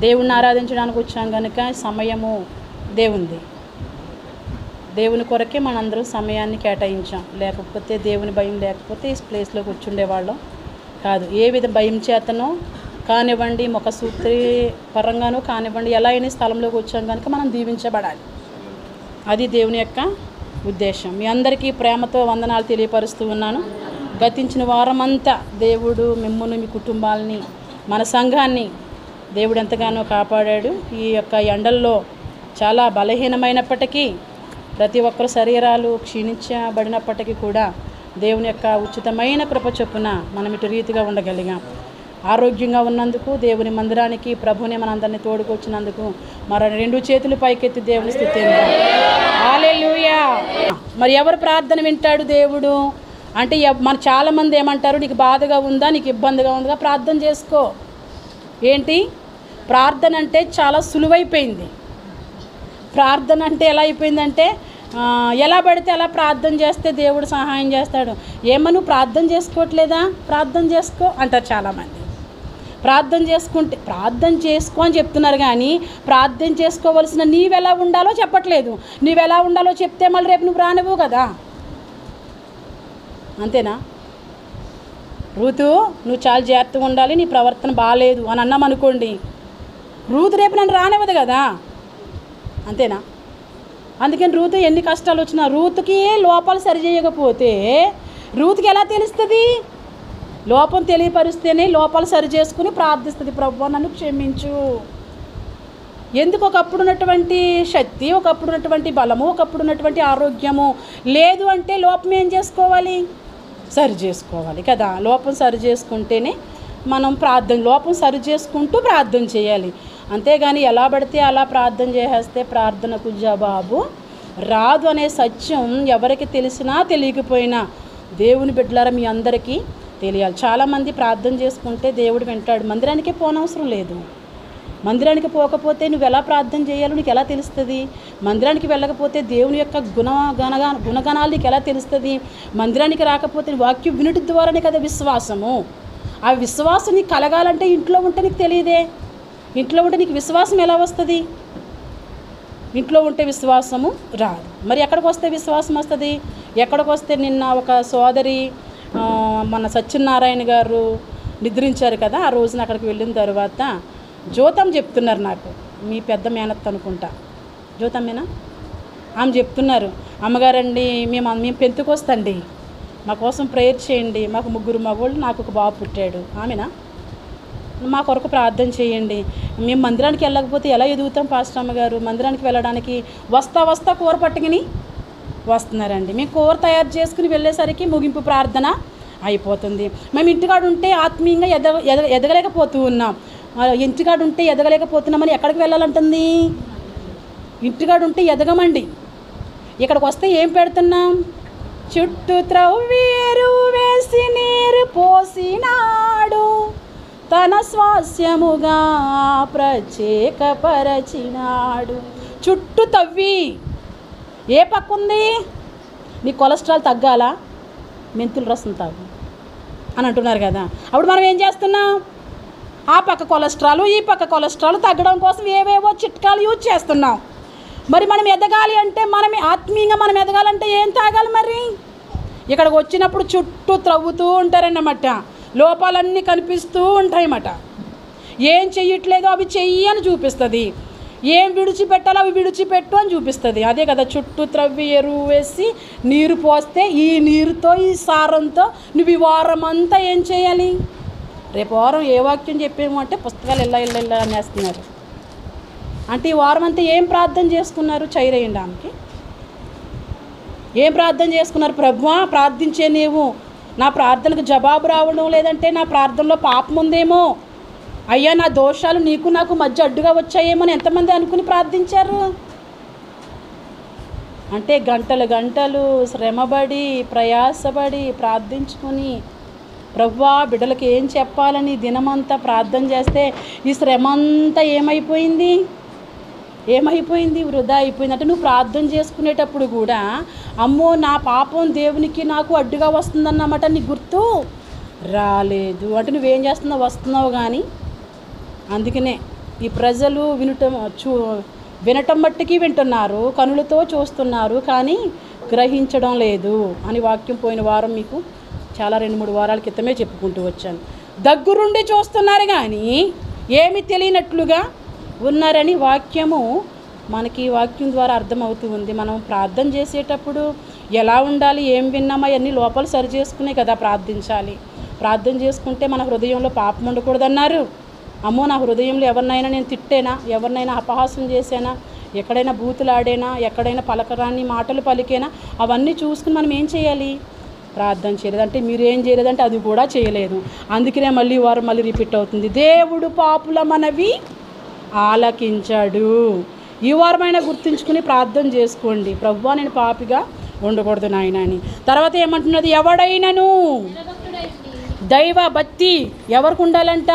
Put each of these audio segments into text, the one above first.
దేవుణ్ణి ఆరాధించడానికి వచ్చాం కనుక సమయము దేవునిది. దేవుని కొరకే మనందరం సమయాన్ని కేటాయించాం. లేకపోతే దేవుని భయం లేకపోతే ఈ ప్లేస్లో కూర్చుండేవాళ్ళం కాదు. ఏ విధ భయం చేతనో కానివ్వండి, ముఖసూత్రి పరంగానో కానివ్వండి, ఎలా అయినా స్థలంలోకి వచ్చాం కనుక మనం దీవించబడాలి. అది దేవుని యొక్క ఉద్దేశం. మీ అందరికీ ప్రేమతో వందనాలు తెలియపరుస్తూ ఉన్నాను. గతించిన వారమంతా దేవుడు మిమ్మల్ని, మీ కుటుంబాలని, మన సంఘాన్ని దేవుడు ఎంతగానో కాపాడాడు. ఈ యొక్క ఎండల్లో చాలా బలహీనమైనప్పటికీ, ప్రతి ఒక్కరి శరీరాలు క్షీణించబడినప్పటికీ కూడా దేవుని యొక్క ఉచితమైన కృప చొప్పున మనం ఇటు రీతిగా ఉండగలిగాం. ఆరోగ్యంగా ఉన్నందుకు, దేవుని మందిరానికి ప్రభుని మనందరినీ తోడుకొచ్చినందుకు మరి 2 చేతులు పైకెత్తి దేవుని స్తుతిద్దాం. హల్లెలూయా. మరి ఎవరు ప్రార్థన వింటాడు దేవుడు అంటే, మన చాలామంది ఏమంటారు, నీకు బాధగా ఉందా, నీకు ఇబ్బందిగా ఉందా, ప్రార్థన చేసుకో. ఏంటి ప్రార్థన అంటే చాలా సులువైపోయింది. ప్రార్థన అంటే ఎలా అయిపోయిందంటే, ఎలా పడితే అలా ప్రార్థన చేస్తే దేవుడు సహాయం చేస్తాడు. ఏమను ప్రార్థన చేసుకోవట్లేదా, ప్రార్థన చేసుకో అంటారు చాలామంది. ప్రార్థన చేసుకుంటే ప్రార్థన చేసుకో అని చెప్తున్నారు, కానీ ప్రార్థన చేసుకోవలసిన నీవెలా ఉండాలో చెప్పట్లేదు. నీవెలా ఉండాలో చెప్తే మళ్ళీ రేపు నువ్వు రానివ్వు కదా. అంతేనా? రూతు, నువ్వు చాలా జాగ్రత్తగా ఉండాలి, నీ ప్రవర్తన బాగాలేదు అని అన్నామనుకోండి, రూతు రేపు నన్ను రానివ్వదు కదా. అంతేనా? అందుకని రూతు ఎన్ని కష్టాలు వచ్చినా, రూతుకి లోపాలు సరిచేయకపోతే రూతుకి ఎలా తెలుస్తుంది? లోపం తెలియపరిస్తేనే లోపాలు సరి చేసుకుని ప్రార్థిస్తుంది, ప్రభువా నన్ను క్షమించు. ఎందుకు ఒకప్పుడు ఉన్నటువంటి శక్తి, ఒకప్పుడు ఉన్నటువంటి బలము, ఒకప్పుడు ఉన్నటువంటి ఆరోగ్యము లేదు అంటే లోపం ఏం చేసుకోవాలి? సరి చేసుకోవాలి కదా. లోపం సరి చేసుకుంటేనే మనం లోపం సరి చేసుకుంటూ ప్రార్థన చేయాలి. అంతేగాని ఎలా పడితే అలా ప్రార్థన చేసేస్తే ప్రార్థనకు జవాబు రాదు అనే సత్యం ఎవరికి తెలిసినా తెలియకపోయినా దేవుని బిడ్డలారా మీ అందరికీ తెలియాలి. చాలామంది ప్రార్థన చేసుకుంటే దేవుడు వింటాడు. మందిరానికే పోనవసరం లేదు. మందిరానికి పోకపోతే నువ్వు ఎలా ప్రార్థన చేయాలో నీకు ఎలా తెలుస్తుంది? మందిరానికి వెళ్ళకపోతే దేవుని యొక్క గుణగణాలు నీకు ఎలా తెలుస్తుంది? మందిరానికి రాకపోతే వాక్యం వినుటి ద్వారానే కదా విశ్వాసము. ఆ విశ్వాసం నీకు కలగాలంటే ఇంట్లో ఉంటే నీకు తెలియదే. ఇంట్లో ఉంటే నీకు విశ్వాసం ఎలా వస్తుంది? ఇంట్లో ఉంటే విశ్వాసము రాదు. మరి ఎక్కడికి వస్తే విశ్వాసం వస్తుంది? ఎక్కడికి వస్తే నిన్న ఒక సోదరి మన సత్యనారాయణ గారు నిద్రించారు కదా, ఆ రోజున అక్కడికి వెళ్ళిన తర్వాత జ్యోతం చెప్తున్నారు. నాకు మీ పెద్ద మేనత్త అనుకుంటా, జ్యోతమ్మేనా, ఆమె చెప్తున్నారు, అమ్మగారండి మేము పెంతుకొస్తండి, మా కోసం ప్రేయర్ చేయండి, మాకు 3 మగవాళ్ళు, నాకు ఒక బాబు పుట్టాడు, ఆమెనా, మా కొరకు ప్రార్థన చేయండి. మేము మందిరానికి వెళ్ళకపోతే ఎలా ఎదుగుతాం పాస్టర్ అమ్మగారు? మందిరానికి వెళ్ళడానికి వస్తా కూర పట్టుకుని వస్తున్నారండి. మేము కూర తయారు చేసుకుని వెళ్ళేసరికి ముగింపు ప్రార్థన అయిపోతుంది. మేము ఇంటికాడ ఉంటే ఆత్మీయంగా ఎదగలేకపోతూ ఉన్నాం. ఇంటికాడ ఉంటే ఎదగలేకపోతున్నామని ఎక్కడికి వెళ్ళాలంటుంది? ఇంటికాడ ఉంటే ఎదగమండి. ఇక్కడికి వస్తే ఏం పెడుతున్నాం? చుట్టూ త్రవ్వేరు వేసి నీరు పోసినాడు, తన స్వాస్యముగా ప్రత్యేకపరచినాడు. చుట్టూ తవ్వి ఏ పక్క ఉంది? నీ కొలెస్ట్రాల్ తగ్గాలా? మెంతుల రసం తాగు అని అంటున్నారు కదా. అప్పుడు మనం ఏం చేస్తున్నాం? ఆ పక్క కొలెస్ట్రాల్ ఈ పక్క కొలెస్ట్రాల్ తగ్గడం కోసం ఏవేవో చిట్కాలు యూజ్ చేస్తున్నాం. మరి మనం ఎదగాలి అంటే, ఆత్మీయంగా మనం ఎదగాలంటే ఏం తాగాలి? మరి ఇక్కడికి వచ్చినప్పుడు చుట్టూ త్రవ్వుతూ ఉంటారన్నమాట. లోపాలన్నీ కనిపిస్తూ ఉంటాయన్నమాట. ఏం చెయ్యట్లేదో అవి చెయ్యి అని చూపిస్తుంది, ఏం విడిచిపెట్టాలో అవి విడిచిపెట్టు అని చూపిస్తుంది. అదే కదా, చుట్టూ త్రవ్వి ఎరువు వేసి నీరు పోస్తే ఈ నీరుతో ఈ సారంతో నువ్వు ఈ వారం అంతా ఏం చేయాలి? రేపు వారం ఏ వాక్యం చెప్పేమో అంటే పుస్తకాలు ఇలా అనేస్తున్నారు. అంటే ఈ వారం అంతా ఏం ప్రార్థన చేసుకున్నారు? చైరేయండి ఆమెకి. ఏం ప్రార్థన చేసుకున్నారు? ప్రభువా ప్రార్థించే నీవు నా ప్రార్థనకు జవాబు రావడం లేదంటే నా ప్రార్థనలో పాపం ఉందేమో, అయ్యా నా దోషాలు నీకు నాకు మధ్య అడ్డుగా వచ్చాయేమో అని ఎంతమంది అనుకుని ప్రార్థించారు? అంటే గంటలు శ్రమపడి ప్రయాసపడి ప్రార్థించుకొని ప్రభువా బిడ్డలకి ఏం చెప్పాలని దినమంతా ప్రార్థన చేస్తే ఈ శ్రమ అంతా ఏమైపోయింది? వృధా అయిపోయింది. అంటే నువ్వు ప్రార్థన చేసుకునేటప్పుడు కూడా అమ్మో నా పాపం దేవునికి నాకు అడ్డుగా వస్తుందన్నమాట నీకు గుర్తు రాలేదు. అంటే నువ్వేం చేస్తున్నావు? వస్తున్నావు కానీ. అందుకనే ఈ ప్రజలు వినటం మట్టుకి వింటున్నారు, కనులతో చూస్తున్నారు, కానీ గ్రహించడం లేదు అని వాక్యం పోయిన వారం మీకు చాలా 2-3 వారాల క్రితమే చెప్పుకుంటూ వచ్చాను. దగ్గరుండి చూస్తున్నారు కానీ ఏమి తెలియనట్లుగా ఉన్నారని వాక్యము మనకి వాక్యం ద్వారా అర్థమవుతూ ఉంది. మనం ప్రార్థన చేసేటప్పుడు ఎలా ఉండాలి, ఏం విన్నామో అవన్నీ లోపల సరి చేసుకునే కదా ప్రార్థించాలి. ప్రార్థన చేసుకుంటే మన హృదయంలో పాపం ఉండకూడదన్నారు. అమ్మో, నా హృదయంలో ఎవరినైనా నేను తిట్టేనా, ఎవరినైనా అపహాసం చేసేనా, ఎక్కడైనా బూతులాడేనా, ఎక్కడైనా పలకరాని మాటలు పలికేనా, అవన్నీ చూసుకుని మనం ఏం చేయాలి? ప్రార్థన చేయలేదు. అంటే మీరు ఏం చేయలేదంటే అది కూడా చేయలేదు. అందుకనే మళ్ళీ వారు రిపీట్ అవుతుంది, దేవుడు పాపుల మనవి ఆలకించాడు. ఈ వారమైనా గుర్తుంచుకుని ప్రార్థన చేసుకోండి, ప్రభువా నేను పాపిగా ఉండకూడదు నాయన అని. తర్వాత ఏమంటున్నది, ఎవడైనను దైవ భక్తి ఎవరికి ఉండాలంట?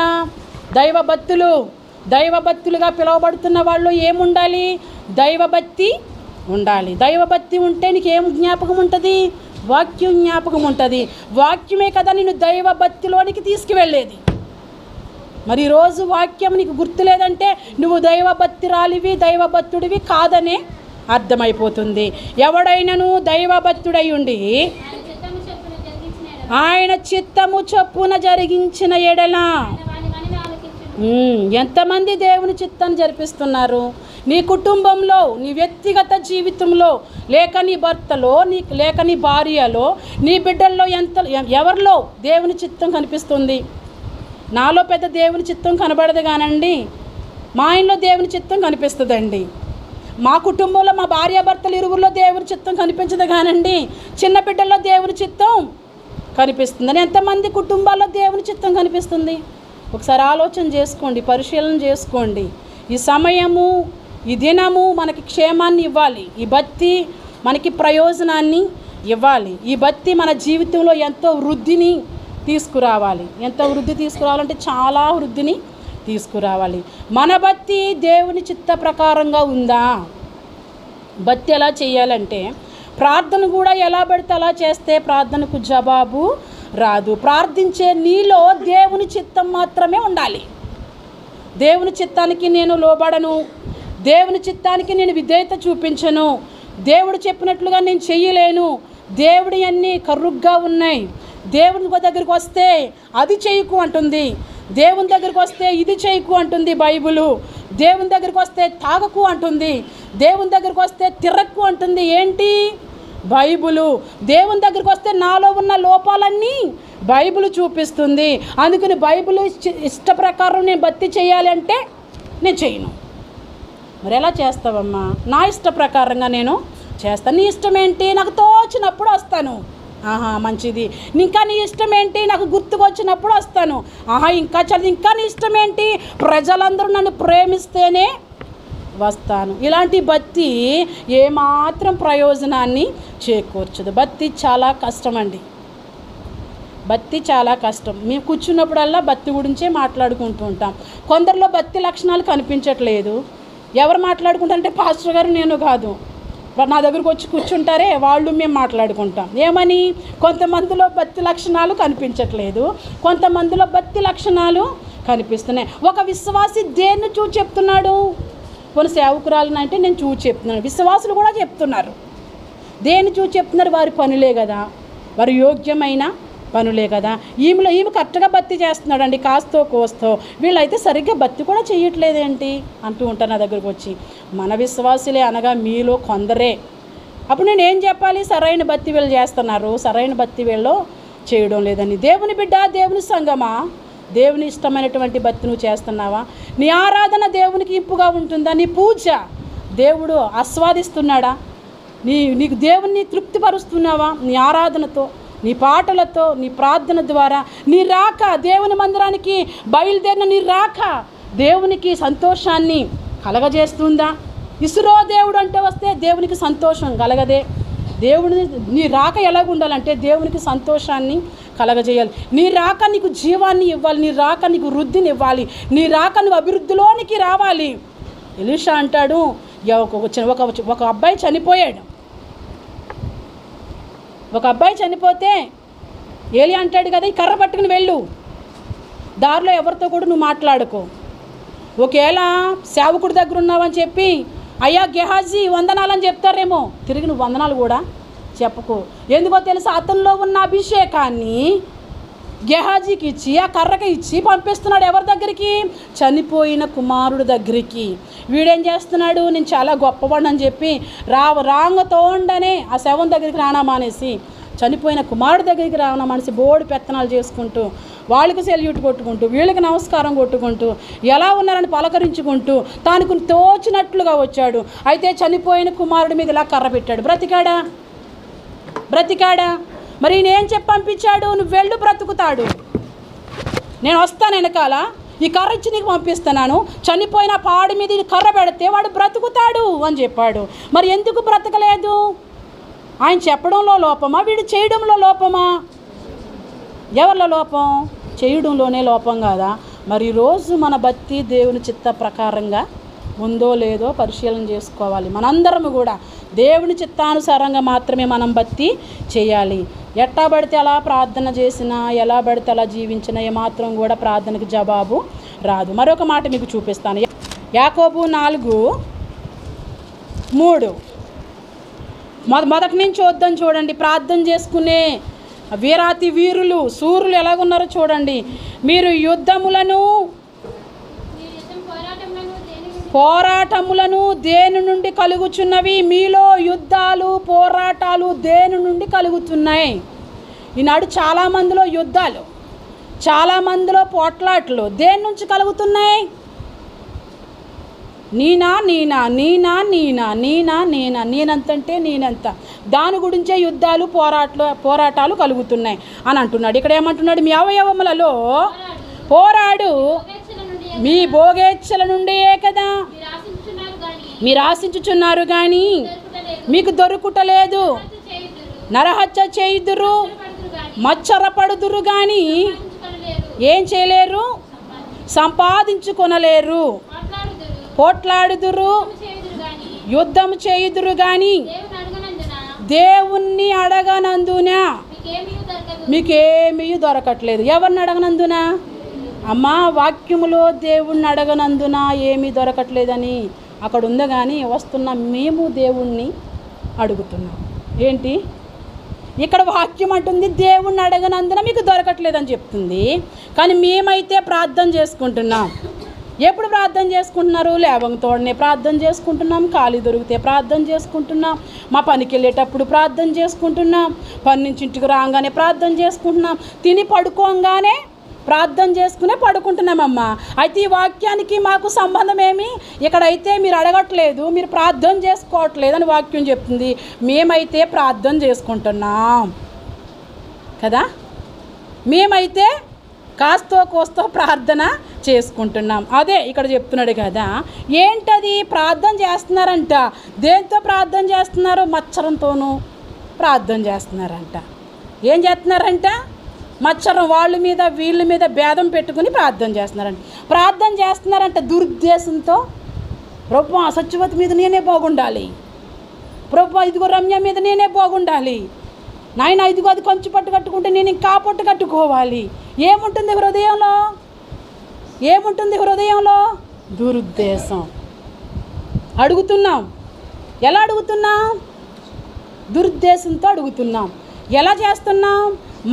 దైవభక్తులుగా పిలువబడుతున్న వాళ్ళు ఏముండాలి? దైవభక్తి ఉండాలి. దైవభక్తి ఉంటే నీకు ఏం జ్ఞాపకం ఉంటుంది? వాక్యం జ్ఞాపకం ఉంటుంది. వాక్యమే కదా నిన్ను దైవభక్తిలోనికి తీసుకువెళ్ళేది. మరి ఈరోజు వాక్యం నీకు గుర్తు లేదంటే నువ్వు దైవభక్తురాలివి, దైవభక్తుడివి కాదనే అర్థమైపోతుంది. ఎవడైనను దైవభక్తుడై ఉండి ఆయన చిత్తము చొప్పున జరిగించిన ఎడల. ఎంతమంది దేవుని చిత్తాన్ని జరిపిస్తున్నారు? నీ కుటుంబంలో, నీ వ్యక్తిగత జీవితంలో, లేక నీ భర్తలో, లేక నీ భార్యలో, నీ బిడ్డల్లో ఎవరిలో దేవుని చిత్తం కనిపిస్తుంది? నాలో పెద్ద దేవుని చిత్తం కనబడదు కానండి, మా ఇంట్లో దేవుని చిత్తం కనిపిస్తుందండి. మా కుటుంబంలో మా భార్యాభర్తలు ఇరువురిలో దేవుని చిత్తం కనిపించదు కానండి, చిన్న బిడ్డల్లో దేవుని చిత్తం కనిపిస్తుందని. ఎంతమంది కుటుంబాల్లో దేవుని చిత్తం కనిపిస్తుంది? ఒకసారి ఆలోచన చేసుకోండి, పరిశీలన చేసుకోండి. ఈ సమయము, ఈ దినము మనకి క్షేమాన్ని ఇవ్వాలి. ఈ భక్తి మనకి ప్రయోజనాన్ని ఇవ్వాలి. ఈ భక్తి మన జీవితంలో ఎంతో వృద్ధిని తీసుకురావాలి. ఎంతో వృద్ధి తీసుకురావాలంటే చాలా వృద్ధిని తీసుకురావాలి. మన భక్తి దేవుని చిత్త ప్రకారంగా ఉందా? భక్తి ఎలా చేయాలంటే, ప్రార్థన కూడా ఎలా పడితే అలా చేస్తే ప్రార్థనకు జవాబు రాదు. ప్రార్థించే నీలో దేవుని చిత్తం మాత్రమే ఉండాలి. దేవుని చిత్తానికి నేను లోబడను, దేవుని చిత్తానికి నేను విధేయత చూపించను, దేవుడు చెప్పినట్లుగా నేను చెయ్యలేను, దేవుడి అన్నీ కర్రుగ్గా ఉన్నాయి, దేవుని దగ్గరికి వస్తే అది చేయకు అంటుంది, దేవుని దగ్గరికి వస్తే ఇది చేయకు అంటుంది బైబిలు, దేవుని దగ్గరికి వస్తే తాగకు అంటుంది, దేవుని దగ్గరికి వస్తే తిరక్కు అంటుంది. ఏంటి? బైబిలు. దేవుని దగ్గరికి వస్తే నాలో ఉన్న లోపాలన్నీ బైబిల్ చూపిస్తుంది. అందుకని బైబిల్ ఇష్ట ప్రకారం నేను భక్తి చేయాలి అంటే నేను చేయను. మరి ఎలా చేస్తావమ్మా? నా ఇష్ట ప్రకారంగా నేను చేస్తాను. నీ ఇష్టం ఏంటి? నాకు తోచినప్పుడు వస్తాను. మంచిది. ఇంకా నీ ఇష్టం ఏంటి? నాకు గుర్తుకొచ్చినప్పుడు వస్తాను. ఇంకా నీ ఇష్టం ఏంటి? ప్రజలందరూ నన్ను ప్రేమిస్తేనే వస్తాను. ఇలాంటి భక్తి ఏమాత్రం ప్రయోజనాన్ని చేకూర్చదు. భక్తి చాలా కష్టం అండి. భక్తి చాలా కష్టం. మేము కూర్చున్నప్పుడల్లా భక్తి గురించే మాట్లాడుకుంటూ ఉంటాం. కొందరిలో భక్తి లక్షణాలు కనిపించట్లేదు. ఎవరు మాట్లాడుకుంటారంటే పాస్టర్ గారు, నేను కాదు, నా దగ్గరకు వచ్చి కూర్చుంటారే వాళ్ళు, మేము మాట్లాడుకుంటాం. ఏమని? కొంతమందిలో భక్తి లక్షణాలు కనిపించట్లేదు, కొంతమందిలో భక్తి లక్షణాలు కనిపిస్తున్నాయి. ఒక విశ్వాసి దేన్ని చూసి చెప్తున్నాడు? కొన్ని సేవకురాలను అంటే నేను చూసి చెప్తున్నాను. విశ్వాసులు కూడా చెప్తున్నారు. దేన్ని చూసి చెప్తున్నారు? వారి పనులే కదా, వారి యోగ్యమైన పనులే కదా. ఈమె కరెక్ట్గా భక్తి చేస్తున్నాడండి, కాస్తో కోస్తో. వీళ్ళైతే సరిగ్గా భక్తి కూడా చేయట్లేదేంటి అంటూ ఉంటారు నా దగ్గరకు వచ్చి. మన విశ్వాసులే అనగా మీలో కొందరే. అప్పుడు నేను ఏం చెప్పాలి? సరైన భక్తి వీళ్ళు చేస్తున్నారు, సరైన భక్తి వీళ్ళు చేయడం లేదని. దేవుని బిడ్డ, దేవుని సంగమా, దేవుని ఇష్టమైనటువంటి భక్తి నువ్వు చేస్తున్నావా? నీ ఆరాధన దేవునికి ఇంపుగా ఉంటుందా? నీ పూజ దేవుడు ఆస్వాదిస్తున్నాడా? నీకు దేవుణ్ణి తృప్తిపరుస్తున్నావా? నీ ఆరాధనతో, నీ పాటలతో, నీ ప్రార్థన ద్వారా. నీ రాక, దేవుని మందిరానికి బయలుదేరిన నీ రాక దేవునికి సంతోషాన్ని కలగజేస్తుందా? ఇసురో దేవుడు అంటే వస్తే దేవునికి సంతోషం కలగదే. దేవుని నీ రాక ఎలాగ ఉండాలంటే దేవునికి సంతోషాన్ని కలగజేయాలి. నీ రాక నీకు జీవాన్ని ఇవ్వాలి, నీ రాక నీకు వృద్ధిని ఇవ్వాలి, నీ రాక నువ్వు అభివృద్ధిలోనికి రావాలి. ఎలీషా అంటాడు, ఒక అబ్బాయి చనిపోయాడు. ఒక అబ్బాయి చనిపోతే ఏలి అంటాడు కదా, ఈ కర్ర పట్టుకుని వెళ్ళు, దారిలో ఎవరితో కూడా నువ్వు మాట్లాడుకో, ఒకవేళ సేవకుడి దగ్గర ఉన్నావని చెప్పి అయ్యా గెహాజీ వందనాలని చెప్తారేమో, తిరిగి నువ్వు వందనాలు కూడా చెప్పకు. ఎందుకో తెలుసా, అతనిలో ఉన్న అభిషేకాన్ని గెహాజీకి ఇచ్చి ఆ కర్రకి ఇచ్చి పంపిస్తున్నాడు. ఎవరి దగ్గరికి? చనిపోయిన కుమారుడు దగ్గరికి. వీడేం చేస్తున్నాడు, నేను చాలా గొప్పవాడిని చెప్పి రాంగతోండనే ఆ శవం దగ్గరికి రానామానేసి, చనిపోయిన కుమారుడు దగ్గరికి రానామానేసి బోడి పెత్తనాలు చేసుకుంటూ, వాళ్ళకి సెల్యూట్ కొట్టుకుంటూ, వీళ్ళకి నమస్కారం కొట్టుకుంటూ, ఎలా ఉన్నారని పలకరించుకుంటూ తానుకు తోచినట్లుగా వచ్చాడు. అయితే చనిపోయిన కుమారుడి మీద ఇలా కర్ర పెట్టాడు. బ్రతికాడా? మరి నేనేం చెప్పి పంపించాడు, నువ్వు వెళ్ళు బ్రతుకుతాడు, నేను వస్తాను వెనకాల, ఈ కర్ర ఇచ్చి నీకు పంపిస్తున్నాను, చనిపోయిన పాడి మీద ఈ కర్ర పెడితే వాడు బ్రతుకుతాడు అని చెప్పాడు. మరి ఎందుకు బ్రతకలేదు? ఆయన చెప్పడంలో లోపమా, వీడు చేయడంలో లోపమా? ఎవరిలో లోపం? చేయడంలోనే లోపం కాదా? మరి ఈరోజు మన భక్తి దేవుని చిత్త ప్రకారంగా ఉందో లేదో పరిశీలన చేసుకోవాలి. మనందరము కూడా దేవుని చిత్తానుసారంగా మాత్రమే మనం భక్తి చేయాలి. ఎట్టా పడితే అలా ప్రార్థన చేసినా, ఎలా పడితే అలా జీవించినా ఏమాత్రం కూడా ప్రార్థనకి జవాబు రాదు. మరొక మాట మీకు చూపిస్తాను. యాకోబు 4:3 మొదటి నుంచి చూద్దాం. చూడండి, ప్రార్థన చేసుకునే వీరాతి వీరులు శూరులు ఎలాగున్నారో చూడండి. మీరు పోరాటములను దేని నుండి కలుగుచున్నవి? మీలో యుద్ధాలు పోరాటాలు దేని నుండి కలుగుతున్నాయి? ఈనాడు చాలామందిలో యుద్ధాలు, చాలామందిలో పోట్లాట్లు దేని నుంచి కలుగుతున్నాయి? నేనంతంటే నేనంత, దాని గురించే యుద్ధాలు పోరాటాలు కలుగుతున్నాయి అని అంటున్నాడు. ఇక్కడ ఏమంటున్నాడు, మీ అవయవములలో పోరాడు, మీ భోగేచ్ఛల నుండియే కదా మీరు ఆశించుచున్నారు కానీ మీకు దొరుకుటలేదు. నరహత్య చేయుదురు, మచ్చరపడుదురు కానీ ఏం చేయలేరు, సంపాదించుకొనలేరు. పోట్లాడుదురు, యుద్ధము చేయుదురు కానీ దేవుణ్ణి అడగనందున మీకేమీ దొరకట్లేదు. ఎవరిని అడగనందున? అమ్మా, వాక్యములో దేవుణ్ణి అడగనందున ఏమీ దొరకట్లేదని అక్కడ ఉందా, కానీ వస్తున్న మేము దేవుణ్ణి అడుగుతున్నాం. ఏంటి ఇక్కడ వాక్యం అంటుంది, దేవుణ్ణి అడగనందున మీకు దొరకట్లేదని చెప్తుంది. కానీ మేమైతే ప్రార్థన చేసుకుంటున్నాం. ఎప్పుడు ప్రార్థన చేసుకుంటున్నారు? లేవంతోడనే ప్రార్థన చేసుకుంటున్నాం, ఖాళీ దొరికితే ప్రార్థన చేసుకుంటున్నాం, మా పనికి వెళ్ళేటప్పుడు ప్రార్థన చేసుకుంటున్నాం, పని నుంచి ఇంటికి రాగానే ప్రార్థన చేసుకుంటున్నాం, తిని పడుకోగానే ప్రార్థన చేసుకునే పడుకుంటున్నామమ్మా. అయితే ఈ వాక్యానికి మాకు సంబంధం ఏమి? ఇక్కడైతే మీరు అడగట్లేదు, మీరు ప్రార్థన చేసుకోవట్లేదు అని వాక్యం చెప్తుంది. మేమైతే ప్రార్థన చేసుకుంటున్నాం కదా, మేమైతే కాస్తో కోస్తో ప్రార్థన చేసుకుంటున్నాం. అదే ఇక్కడ చెప్తున్నాడు కదా. ఏంటది? ప్రార్థన చేస్తున్నారంట. దేంతో ప్రార్థన చేస్తున్నారు? మచ్చరంతోనూ ప్రార్థన చేస్తున్నారంట. ఏం చేస్తున్నారంట? మచ్చరం వాళ్ళ మీద వీళ్ళ మీద భేదం పెట్టుకుని ప్రార్థన చేస్తున్నారంట. ప్రార్థన చేస్తున్నారంట దురుద్దేశంతో. ప్రభువా, సత్యవతి మీద నేనే బాగుండాలి, ప్రభువా ఇదిగో రమ్య మీద నేనే బాగుండాలి, నాయన ఇదిగో అది కొంచెం పట్టు కట్టుకుంటే నేను ఇంకా పట్టు కట్టుకోవాలి. ఏముంటుంది హృదయంలో? దురుద్దేశం. అడుగుతున్నాం. ఎలా అడుగుతున్నాం? దురుద్దేశంతో అడుగుతున్నాం. ఎలా చేస్తున్నాం?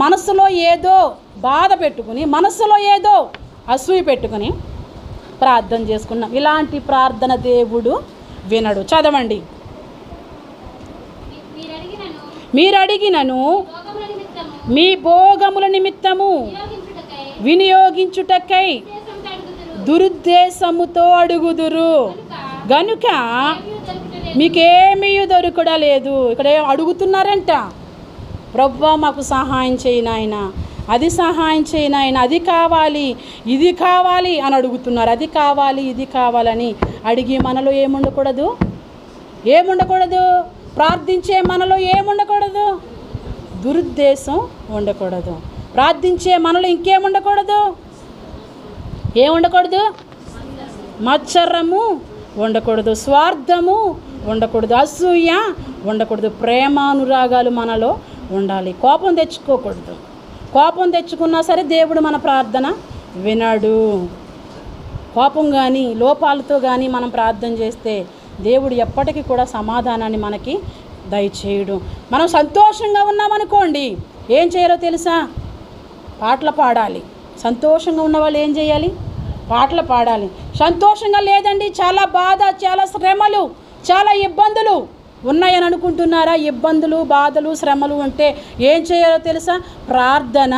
మనసులో ఏదో బాధ పెట్టుకుని, మనసులో ఏదో అసూయ పెట్టుకుని ప్రార్థన చేసుకున్నాం. ఇలాంటి ప్రార్థన దేవుడు వినడు. చదవండి. మీరు అడిగినను మీ భోగముల నిమిత్తము వినియోగించుటకై దురుద్దేశముతో అడుగుదురు గనుక మీకేమీ దొరకడలేదు. ఇక్కడ అడుగుతున్నారంట, ప్రభువా మాకు సహాయం చేయి నాయన, అది సహాయం చేయి నాయన, అది కావాలి ఇది కావాలి అని అడుగుతున్నారు. అది కావాలి ఇది కావాలని అడిగి మనలో ఏముండకూడదు? ప్రార్థించే మనలో ఏముండకూడదు? దురుద్దేశం ఉండకూడదు. ప్రార్థించే మనలో ఇంకేముండకూడదు? ఏముండకూడదు? మత్సరము ఉండకూడదు, స్వార్థము ఉండకూడదు, అసూయ ఉండకూడదు, ప్రేమానురాగాలు మనలో ఉండాలి. కోపం తెచ్చుకోకూడదు. కోపం తెచ్చుకున్నా సరే దేవుడు మన ప్రార్థన వినడు. కోపం కానీ లోపాలతో కానీ మనం ప్రార్థన చేస్తే దేవుడు ఎప్పటికీ కూడా సమాధానాన్ని మనకి దయచేయడు. మనం సంతోషంగా ఉన్నామనుకోండి, ఏం చేయాలో తెలుసా? పాటలు పాడాలి. సంతోషంగా ఉన్న వాళ్ళు ఏం చేయాలి? పాటలు పాడాలి. సంతోషంగా లేదండి, చాలా బాధ, చాలా శ్రమలు, చాలా ఇబ్బందులు ఉన్నాయని అనుకుంటున్నారా? ఇబ్బందులు, బాధలు, శ్రమలు ఉంటే ఏం చేయాలో తెలుసా? ప్రార్థన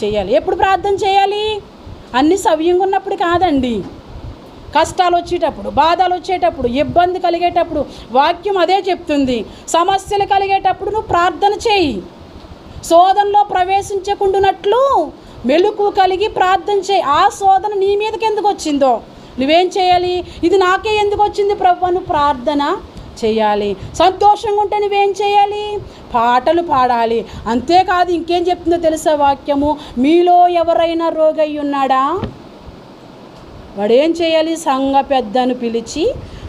చేయాలి. ఎప్పుడు ప్రార్థన చేయాలి? అన్నీ సవ్యంగా ఉన్నప్పుడు కాదండి. కష్టాలు వచ్చేటప్పుడు, బాధలు వచ్చేటప్పుడు, ఇబ్బంది కలిగేటప్పుడు వాక్యం అదే చెప్తుంది. సమస్యలు కలిగేటప్పుడు నువ్వు ప్రార్థన చేయి. శోధనలో ప్రవేశించకుండానట్లు మెలుకు కలిగి ప్రార్థన చేయి. ఆ శోధన నీ మీదకి ఎందుకు వచ్చిందో నువ్వేం చేయాలి? ఇది నాకే ఎందుకు వచ్చింది ప్రభువా, నువ్వు ప్రార్థన చేయాలి. సంతోషంగా ఉంటే నువ్వేం చేయాలి? పాటలు పాడాలి. అంతేకాదు ఇంకేం చెప్తుందో తెలుసా వాక్యము? మీలో ఎవరైనా రోగి ఉన్నాడా? వాడేం చేయాలి? సంఘ పెద్దను పిలిచి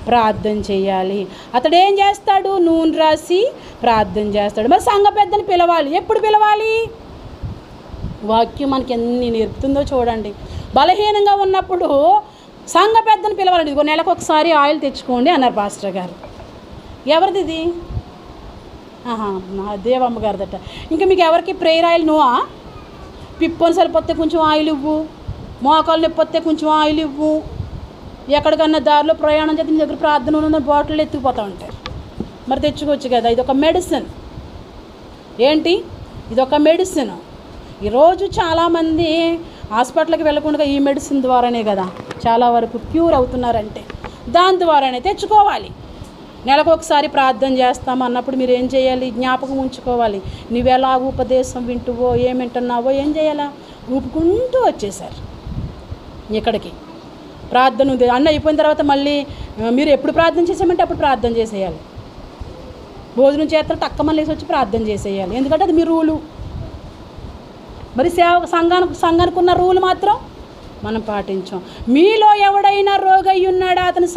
ప్రార్థన చేయాలి. అతడు ఏం చేస్తాడు? నూనె రాసి ప్రార్థన చేస్తాడు. మరి సంఘ పెద్దను పిలవాలి. ఎప్పుడు పిలవాలి? వాక్యం మనకి ఎన్ని నేర్పుతుందో చూడండి. బలహీనంగా ఉన్నప్పుడు సంఘ పెద్దను పిలవాలండి. ఇదిగో నెలకు ఒకసారి ఆయిల్ తెచ్చుకోండి అన్నారు పాస్టర్ గారు. ఎవరిది ఇది? దేవమ్మ గారిదట. ఇంకా మీకు ఎవరికి ప్రేయర్ ఆయిల్ నువ్వా? పిప్పని సరిపోతే కొంచెం ఆయిల్ ఇవ్వు, మోకాలు నొప్పొస్తే కొంచెం ఆయిల్ ఇవ్వు. ఎక్కడికన్నా దారిలో ప్రయాణం చేస్తే నీ దగ్గర ప్రార్థన ఉన్న బాటిల్ ఎత్తుకుపోతూ ఉంటాయి. మరి తెచ్చుకోవచ్చు కదా. ఇదొక మెడిసిన్. ఏంటి? ఇదొక మెడిసిన్. ఈరోజు చాలామంది హాస్పిటల్కి వెళ్ళకుండా ఈ మెడిసిన్ ద్వారానే కదా చాలా వరకు క్యూర్ అవుతున్నారంటే దాని ద్వారానే తెచ్చుకోవాలి. నెలకు ఒకసారి ప్రార్థన చేస్తాం అన్నప్పుడు మీరు ఏం చేయాలి? జ్ఞాపకం ఉంచుకోవాలి. నువ్వెలా ఉపదేశం వింటువో, ఏం వింటున్నావో ఏం చేయాలా? ఊపుకుంటూ వచ్చేసారు ఇక్కడికి. ప్రార్థన అన్న అయిపోయిన తర్వాత మళ్ళీ మీరు ఎప్పుడు ప్రార్థన చేసామంటే అప్పుడు ప్రార్థన చేసేయాలి. భోజనం చేస్తారు తక్కువ మళ్ళీ వచ్చి ప్రార్థన చేసేయాలి. ఎందుకంటే అది మీ రూలు. మరి సంఘానికి ఉన్న రూలు మాత్రం మనం పాటించాం. మీలో ఎవడైనా రోగి అయి ఉన్నాడా? అతను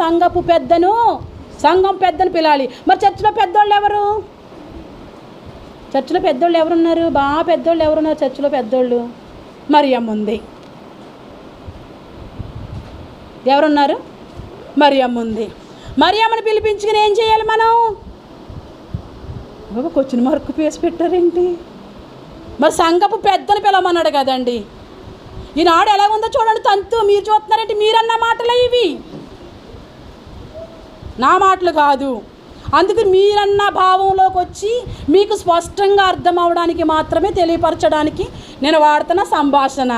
సంఘం పెద్దను పిలాలి. మరి చర్చిలో పెద్దోళ్ళు ఎవరు? చర్చిలో పెద్దోళ్ళు ఎవరున్నారు? బాగా పెద్దోళ్ళు ఎవరున్నారు చర్చిలో? పెద్దోళ్ళు మరియమ్మ ఉంది. ఎవరున్నారు? మరియమ్మ ఉంది. మరియమ్మని పిలిపించుకుని ఏం చేయాలి మనం? బాబా కొచ్చిన మార్కు పేసి పెట్టారేంటి? మరి సంఘపు పెద్దను పిలవమన్నాడు కదండి. ఈనాడు ఎలాగుందో చూడండి తంతు. మీరు చూస్తున్నారంటే మీరన్న మాటలే ఇవి, నా మాటలు కాదు. అందుకు మీరన్న భావంలోకి వచ్చి మీకు స్పష్టంగా అర్థం అవడానికి మాత్రమే తెలియపరచడానికి నేను వాడుతున్న సంభాషణ.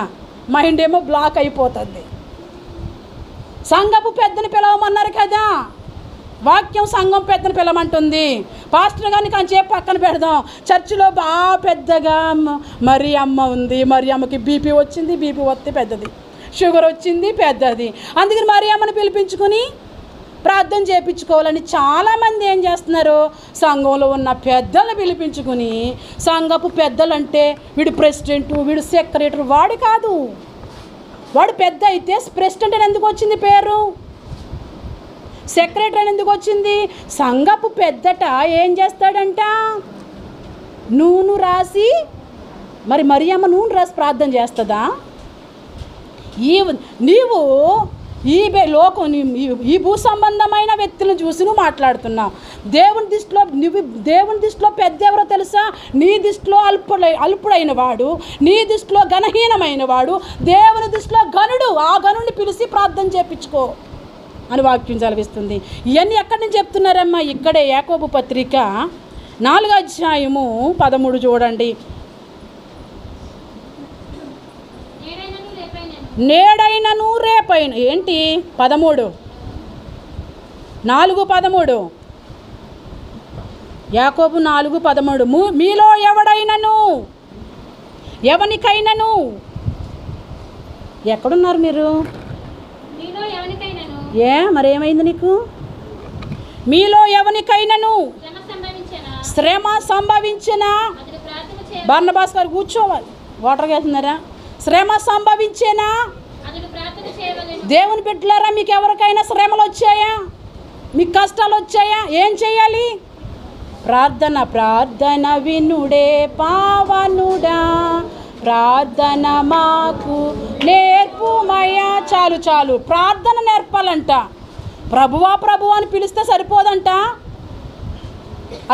మైండ్ ఏమో బ్లాక్ అయిపోతుంది. సంఘపు పెద్దను పిలవమన్నారు కదా. వాక్యం సంఘం పెద్దను పిలవమంటుంది. పాస్టర్ గారిని కొంచెంసేపు పక్కన పెడదాం. చర్చిలో బాగా పెద్దగా మరియమ్మ ఉంది. మరియమ్మకి బీపీ వచ్చింది. బీపీ వస్తే పెద్దది. షుగర్ వచ్చింది, పెద్దది. అందుకని మరియమ్మని పిలిపించుకుని ప్రార్థన చేయించుకోవాలని చాలామంది ఏం చేస్తున్నారు? సంఘంలో ఉన్న పెద్దలను పిలిపించుకుని, సంఘపు పెద్దలంటే వీడు ప్రెసిడెంటు, వీడు సెక్రటరీ, వాడు కాదు. వాడు పెద్ద అయితే ప్రెసిడెంట్ అని ఎందుకు వచ్చింది పేరు? సెక్రటరీ అని ఎందుకు వచ్చింది? సంఘపు పెద్దట ఏం చేస్తాడంట? నూనె రాసి. మరి మరియమ్మ నూనె రాసి ప్రార్థన చేస్తుందా? నీవు ఈ భూ సంబంధమైన వ్యక్తులను చూసి నువ్వు మాట్లాడుతున్నావు. దేవుని దృష్టిలో పెద్ద ఎవరో తెలుసా? నీ దృష్టిలో అల్పుడైన వాడు, నీ దృష్టిలో ఘనహీనమైన వాడు, దేవుని దృష్టిలో ఘనుడు. ఆ ఘనుడిని పిలిచి ప్రార్థన చేయించుకో అని వాక్యం చదివిస్తుంది. ఇవన్నీ ఎక్కడి నుంచి చెప్తున్నారమ్మా? ఇక్కడే యాకోబు పత్రిక 4వ అధ్యాయము 13 చూడండి. నేడైనను రేపైన ఏంటి 13 4:13 యాకోబు 4:13 మీలో ఎవడైనను ఎవనికైనను. ఎక్కడున్నారు మీరు? మరేమైంది నీకు? మీలో ఎవనికైనను శ్రమ సంభవించినా. బర్నబాస్ గారు కూర్చోవాలి. వాటర్కి వెళ్తున్నారా? శ్రమ సంభవించేనా? దేవుని బిడ్డలారా, మీకు ఎవరికైనా శ్రమలు వచ్చాయా? మీకు కష్టాలు వచ్చాయా? ఏం చేయాలి? ప్రార్థన వినుడే పావనుడా, ప్రార్థన మాకు నేర్పుమయ్యా. చాలు చాలు, ప్రార్థన నేర్పాలంట. ప్రభువా ప్రభు అని పిలిస్తే సరిపోదంట.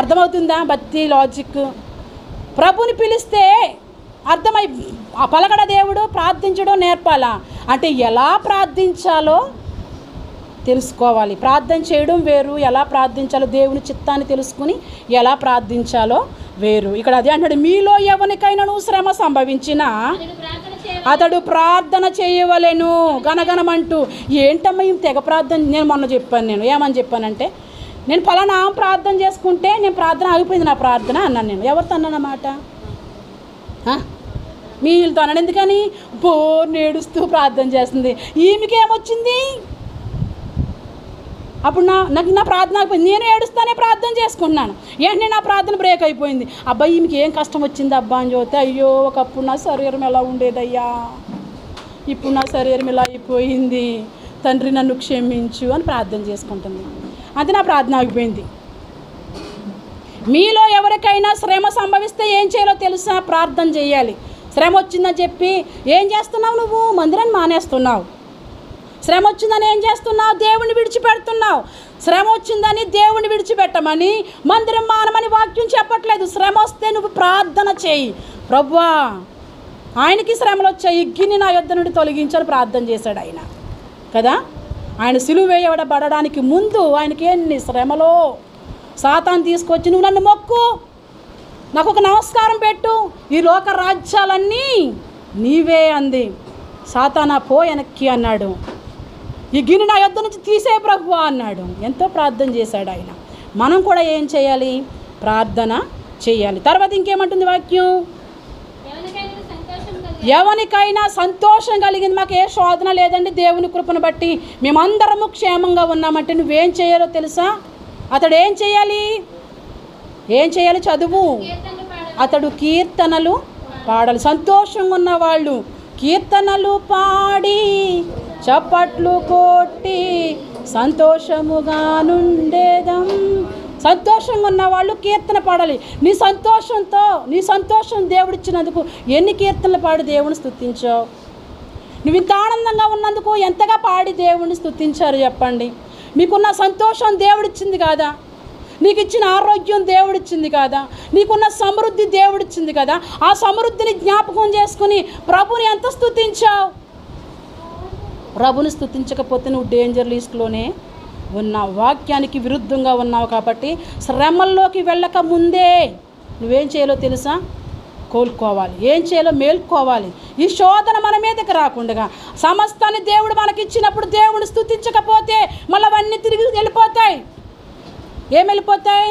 అర్థమవుతుందా భక్తి లాజిక్? ప్రభుని పిలిస్తే అర్థమై పలకడ దేవుడు ప్రార్థించడం నేర్పాలా అంటే ఎలా ప్రార్థించాలో తెలుసుకోవాలి. ప్రార్థన చేయడం వేరు, ఎలా ప్రార్థించాలో దేవుని చిత్తాన్ని తెలుసుకుని ఎలా ప్రార్థించాలో వేరు. ఇక్కడ అదే అంటాడు, మీలో ఎవరికైనాను శ్రమ సంభవించినా అతడు ప్రార్థన చేయవలెను గనగనమంటూ. ఏంటమ్మా ఈ తెగ ప్రార్థన? నేను మొన్న చెప్పాను, ఏమని చెప్పానంటే, నేను ఫలానా ప్రార్థన చేసుకుంటే నేను ప్రార్థన ఆగిపోయింది నా ప్రార్థన అన్నాను. నేను ఎవరితో అన్నానన్నమాట? మీతో అన్నాను. ఎందుకని? నేడుస్తూ ప్రార్థన చేస్తుంది. ఈమెకి ఏమొచ్చింది? అప్పుడు నాకు నా ప్రార్థన అయిపోయింది. నేను ఏడుస్తానే ప్రార్థన చేసుకున్నాను. ఏంటంటే నా ప్రార్థన బ్రేక్ అయిపోయింది. అబ్బాయి ఈమెకి ఏం కష్టం వచ్చింది అబ్బా అని చూస్తే, అయ్యో ఒకప్పుడు నా శరీరం ఎలా ఉండేదయ్యా, ఇప్పుడు నా శరీరం ఇలా అయిపోయింది, తండ్రి నన్ను క్షమించు అని ప్రార్థన చేసుకుంటుంది. అది నా ప్రార్థన ఆగిపోయింది. మీలో ఎవరికైనా శ్రమ సంభవిస్తే ఏం చేయాలో తెలుసా? ప్రార్థన చేయాలి. శ్రమ వచ్చిందని చెప్పి ఏం చేస్తున్నావు? నువ్వు మందిరాన్ని మానేస్తున్నావు. శ్రమ వచ్చిందని ఏం చేస్తున్నావు? దేవుణ్ణి విడిచిపెడుతున్నావు. శ్రమ వచ్చిందని దేవుణ్ణి విడిచిపెట్టమని, మందిరం మానమని వాక్యం చెప్పట్లేదు. శ్రమ వస్తే నువ్వు ప్రార్థన చేయి. ప్రభువా ఆయనకి శ్రమలు వచ్చాయి, ఇగ్గిని నా యొద్ద నుండి తొలగించని ప్రార్థన చేశాడు ఆయన కదా. ఆయన సిలువ వేయబడడానికి ముందు ఆయనకి ఎన్ని శ్రమలో. సాతాను తీసుకొచ్చి నువ్వు నన్ను మొక్కు, నాకు ఒక నమస్కారం పెట్టు, ఈ లోక రాజ్యాలన్నీ నీవే అంది. సాతానా పో వెనక్కి అన్నాడు. ఈ గిన్నె నా యొద్ద నుంచి తీసే ప్రభువా అన్నాడు. ఎంతో ప్రార్థన చేశాడు ఆయన. మనం కూడా ఏం చేయాలి? ప్రార్థన చేయాలి. తర్వాత ఇంకేమంటుంది వాక్యం? ఎవరికైనా సంతోషం కలిగింది. మాకు ఏ శోధన లేదండి, దేవుని కృపను బట్టి మేమందరము క్షేమంగా ఉన్నామంటే నువ్వేం చేయాలో తెలుసా? అతడు ఏం చేయాలి? చదువు. అతడు కీర్తనలు పాడాలి. సంతోషంగా ఉన్నవాళ్ళు కీర్తనలు పాడి చప్పట్లు కొట్టి సంతోషముగా నుండేదం. సంతోషంగా ఉన్నవాళ్ళు కీర్తన పాడాలి. నీ సంతోషం దేవుడిచ్చినందుకు ఎన్ని కీర్తనలు పాడి దేవుని స్తుతించావు? నువ్వు ఇంత ఆనందంగా ఉన్నందుకు ఎంతగా పాడి దేవుణ్ణి స్తుతించారు చెప్పండి? మీకున్న సంతోషం దేవుడిచ్చింది కాదా? నీకు ఇచ్చిన ఆరోగ్యం దేవుడిచ్చింది కదా, నీకున్న సమృద్ధి దేవుడిచ్చింది కదా. ఆ సమృద్ధిని జ్ఞాపకం చేసుకుని ప్రభుని ఎంత స్తుతించావు? ప్రభుని స్తుతించకపోతే నువ్వు డేంజర్ లిస్ట్లోనే ఉన్నావు, వాక్యానికి విరుద్ధంగా ఉన్నావు. కాబట్టి శ్రమల్లోకి వెళ్ళక ముందే నువ్వేం చేయాలో తెలుసా? కోలుకోవాలి. ఏం చేయాలో మేల్కోవాలి. ఈ శోధన మన మీదకి రాకుండా సమస్తాన్ని దేవుడు మనకిచ్చినప్పుడు దేవుని స్తుతించకపోతే మళ్ళీ అవన్నీ తిరిగి వెళ్ళిపోతాయి. ఏమి వెళ్ళిపోతాయి?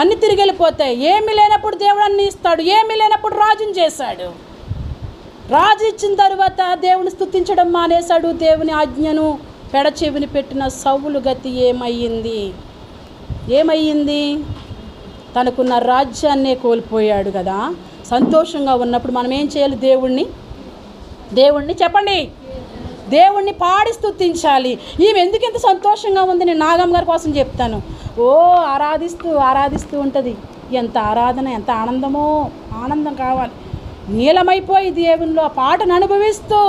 అన్నీ తిరిగి వెళ్ళిపోతాయి. ఏమీ లేనప్పుడు దేవుడు అన్నీ ఇస్తాడు. ఏమీ లేనప్పుడు రాజుని చేశాడు. రాజు ఇచ్చిన తరువాత దేవుని స్తుతించడం మానేశాడు. దేవుని ఆజ్ఞను పెడచెవిని పెట్టిన సౌలు గతి ఏమయ్యింది? తనకున్న రాజ్యాన్నే కోల్పోయాడు కదా. సంతోషంగా ఉన్నప్పుడు మనం ఏం చేయాలి? దేవుణ్ణి చెప్పండి, దేవుణ్ణి పాడి స్తుతించాలి. ఈమె ఎందుకు ఎంత సంతోషంగా ఉంది? నేను నాగమ్మ గారి కోసం చెప్తాను. ఆరాధిస్తూ ఉంటుంది. ఎంత ఆరాధన, ఎంత ఆనందమో! ఆనందం కావాలి. నీలమైపోయి దేవునిలో ఆ పాటను అనుభవిస్తూ